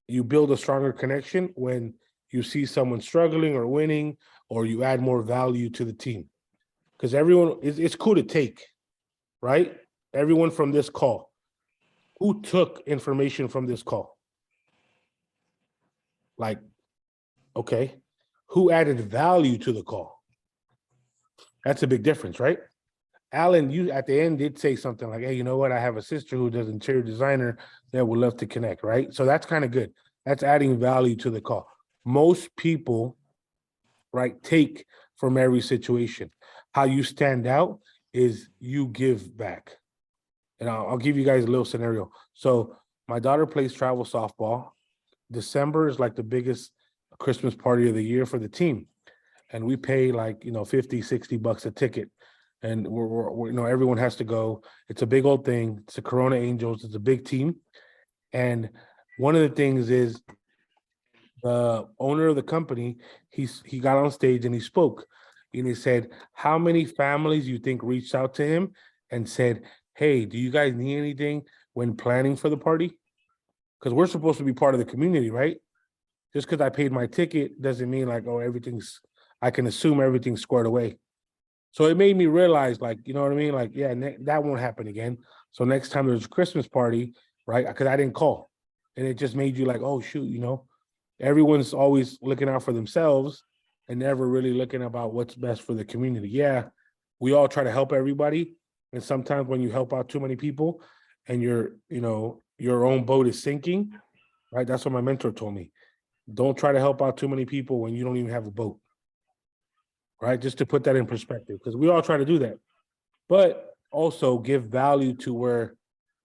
you build a stronger connection when you see someone struggling or winning, or you add more value to the team. Because everyone, it's cool to take, right? Everyone from this call, who took information from this call? Like, okay, who added value to the call? That's a big difference, right? Alan, you at the end did say something like, hey, you know what? I have a sister who does interior designer that would love to connect, right? So that's kind of good. That's adding value to the call. Most people, right, take from every situation. How you stand out is you give back. And I'll give you guys a little scenario. So my daughter plays travel softball. December is like the biggest Christmas party of the year for the team. And we pay like, you know, 50, 60 bucks a ticket. And we're you know, everyone has to go. It's a big old thing. It's the Corona Angels. It's a big team. And one of the things is the owner of the company, he got on stage and he spoke. And he said, how many families you think reached out to him and said, hey, do you guys need anything when planning for the party? because we're supposed to be part of the community, right? Just because I paid my ticket doesn't mean like, oh, I can assume everything's squared away. So it made me realize, like, you know what I mean? Like, yeah, that won't happen again. So next time there's a Christmas party, right? Because I didn't call. And it just made you like, oh, shoot, everyone's always looking out for themselves and never really looking about what's best for the community. Yeah, we all try to help everybody. And sometimes when you help out too many people and your own boat is sinking, right? That's what my mentor told me. Don't try to help out too many people when you don't even have a boat, right? Just to put that in perspective, because we all try to do that. But also give value to where,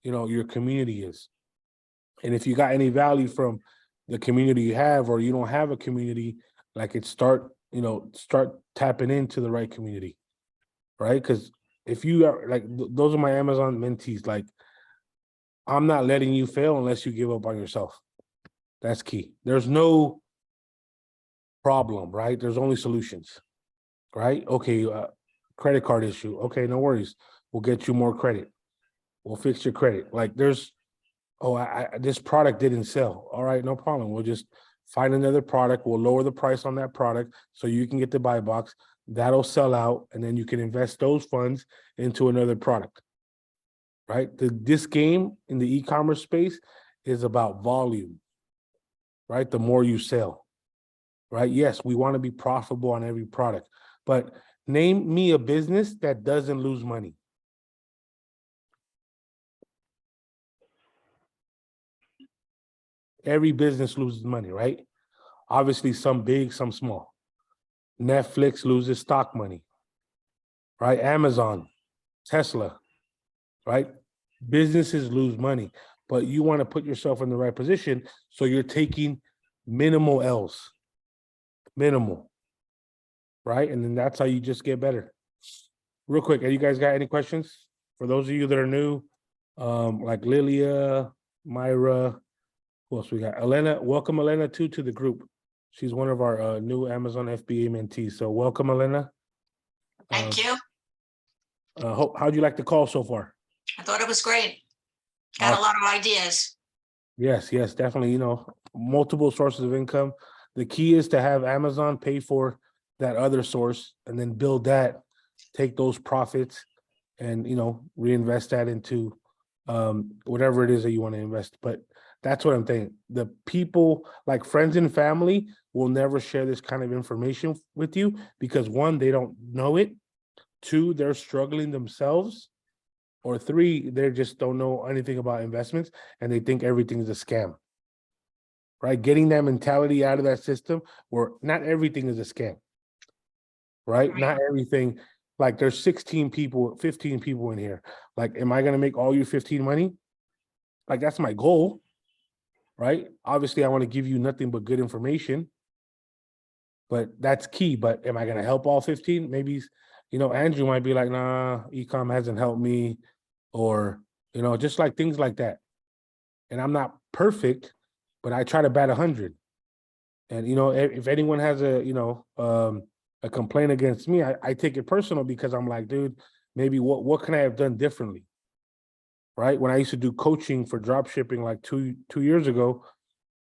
your community is. And if you got any value from the community you have, or you don't have a community, like start tapping into the right community, right? Because if you are like, those are my Amazon mentees, like, I'm not letting you fail unless you give up on yourself. That's key. There's no problem, right? There's only solutions, right? Okay, credit card issue. Okay, no worries. We'll get you more credit. We'll fix your credit. Like this product didn't sell. All right, no problem. We'll just find another product. We'll lower the price on that product so you can get the buy box. That'll sell out, and then you can invest those funds into another product, right? This game in the e-commerce space is about volume, right? The more you sell, right? Yes, we want to be profitable on every product, but name me a business that doesn't lose money. Every business loses money, right? Obviously, some big, some small. Netflix loses stock money, right? Amazon, Tesla, right? Businesses lose money, but you want to put yourself in the right position, so you're taking minimal L's, minimal, right? And then that's how you just get better. Real quick, have you guys got any questions? For those of you that are new, like Lilia, Myra, who else we got? Elena, welcome Elena to the group. She's one of our new Amazon FBA mentees. So welcome, Elena. Thank you. How'd you like the call so far? I thought it was great. Got a lot of ideas. Yes, definitely. Multiple sources of income. The key is to have Amazon pay for that other source and then build that, take those profits and, reinvest that into whatever it is that you want to invest. But that's what I'm saying. The people, like friends and family, will never share this kind of information with you because 1, they don't know it. 2, they're struggling themselves. Or 3, they just don't know anything about investments and they think everything is a scam. Right? Getting that mentality out of that system where not everything is a scam. Right? Not everything. Like there's 16 people, 15 people in here. Like, am I going to make all you 15 money? Like, that's my goal. Right? Obviously, I want to give you nothing but good information. But that's key. But am I going to help all 15? Maybe, Andrew might be like, nah, ecom hasn't helped me. Or, just like things like that. And I'm not perfect, but I try to bat 100. And, if anyone has a complaint against me, I take it personal because I'm like, dude, maybe what can I have done differently? Right? When I used to do coaching for drop shipping like two years ago,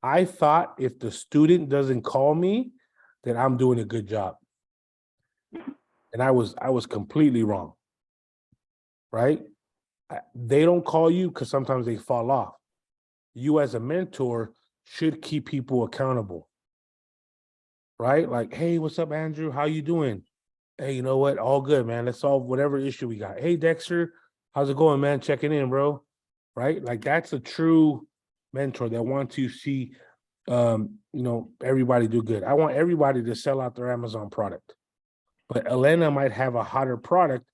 I thought if the student doesn't call me, that I'm doing a good job. And I was completely wrong. Right? They don't call you because sometimes they fall off. You as a mentor should keep people accountable. Right? Like, hey, what's up, Andrew? How you doing? Hey, you know what? All good, man. Let's solve whatever issue we got. Hey, Dexter, how's it going, man? Checking in, bro. Right? Like, that's a true mentor that wants to see, everybody do good. I want everybody to sell out their Amazon product. But Elena might have a hotter product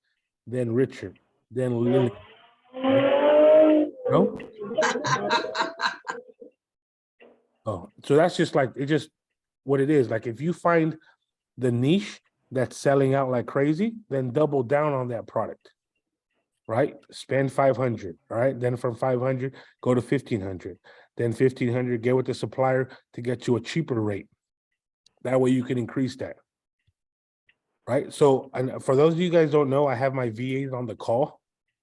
than Richard, than Lily. No? Oh, so that's just like, it's just what it is. Like, if you find the niche that's selling out like crazy, then double down on that product, right? Spend 500, all right? Then from 500, go to 1,500. Then 1,500, get with the supplier to get you a cheaper rate. That way you can increase that, right? So, and for those of you guys don't know, I have my VAs on the call.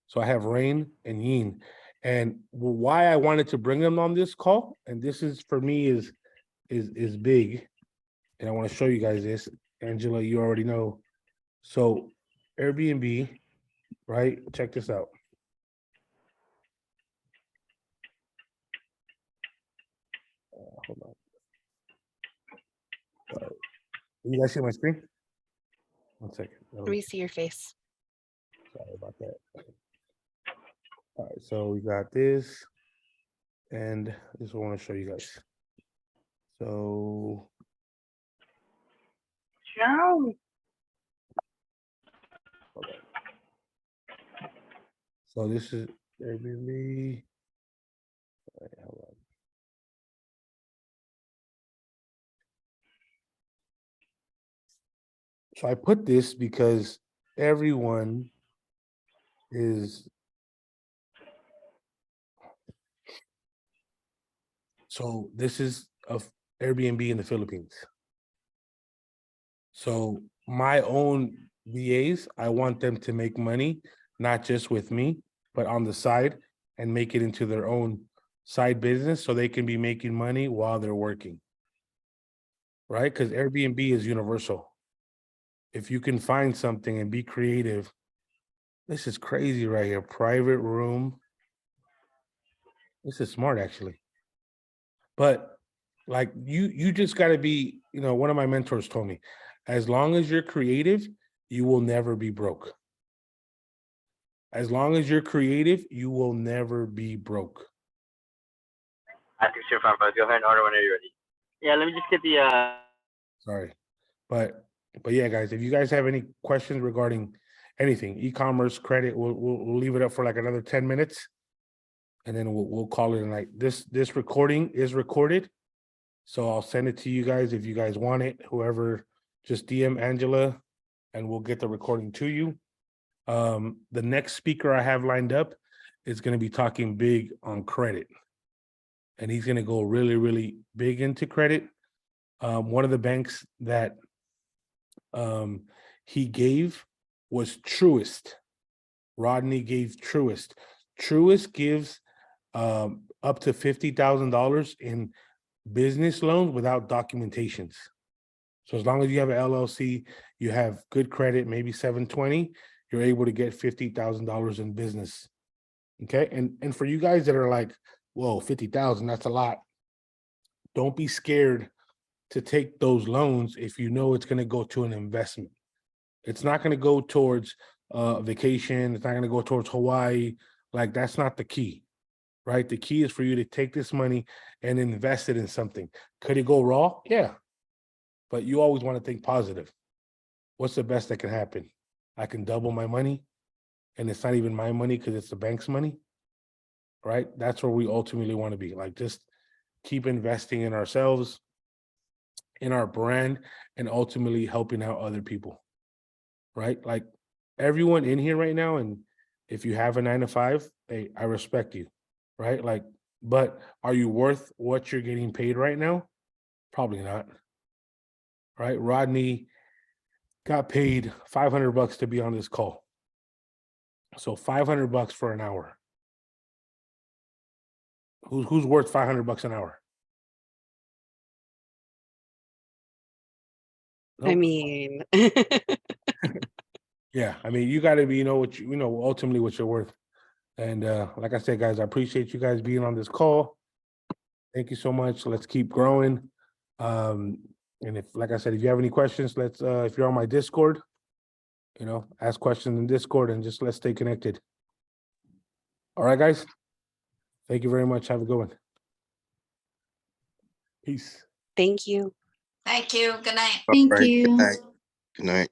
So I have Rain and Yin. And why I wanted to bring them on this call, and this is for me is big, and I want to show you guys this. Angela, you already know. So Airbnb, right? Check this out. Hold on. You guys see my screen? 1 second. Let me see your face. Sorry about that. All right, so we got this, and this is what I want to show you guys. So so this is Airbnb. All right, hold on. So I put this because everyone is. So this is of Airbnb in the Philippines. So my own VAs, I want them to make money, not just with me, but on the side, and make it into their own side business so they can be making money while they're working. Right? Because Airbnb is universal. If you can find something and be creative, this is crazy right here. Private room. This is smart, actually. But like you just got to be, one of my mentors told me, as long as you're creative, you will never be broke. As long as you're creative, you will never be broke. I think you're fine, but go ahead and order whenever you're ready. Yeah, let me just get the Sorry. But yeah, guys, if you guys have any questions regarding anything, e-commerce, credit, we'll leave it up for like another 10 minutes. And then we'll call it a night. This recording is recorded. So I'll send it to you guys if you guys want it. Whoever, just DM Angela and we'll get the recording to you. The next speaker I have lined up is going to be talking big on credit. And he's going to go really, really big into credit. One of the banks that he gave was Truist. Rodney gave Truist. Truist gives up to $50,000 in business loans without documentations. So as long as you have an LLC, you have good credit, maybe 720, you're able to get $50,000 in business. Okay. And for you guys that are like, whoa, 50,000, that's a lot. Don't be scared to take those loans if you know it's going to go to an investment. It's not going to go towards vacation. It's not going to go towards Hawaii. Like, that's not the key, right? The key is for you to take this money and invest it in something. Could it go raw? Yeah. But you always want to think positive. What's the best that can happen? I can double my money, and it's not even my money because it's the bank's money, right? That's where we ultimately want to be. Like, just keep investing in ourselves, in our brand, and ultimately helping out other people, right? Like, everyone in here right now, and if you have a 9-to-5, hey, I respect you, right? Like, but are you worth what you're getting paid right now? Probably not, right? Rodney got paid $500 to be on this call. So $500 for an hour. Who's worth $500 an hour? Nope. I mean, Yeah, I mean, you got to be, ultimately what you're worth. And like I said, guys, I appreciate you guys being on this call. Thank you so much. Let's keep growing. And if, like I said, if you have any questions, if you're on my Discord, ask questions in Discord and just let's stay connected. All right, guys. Thank you very much. Have a good one. Peace. thank you. Thank you. Good night. Thank All right, you. Good night.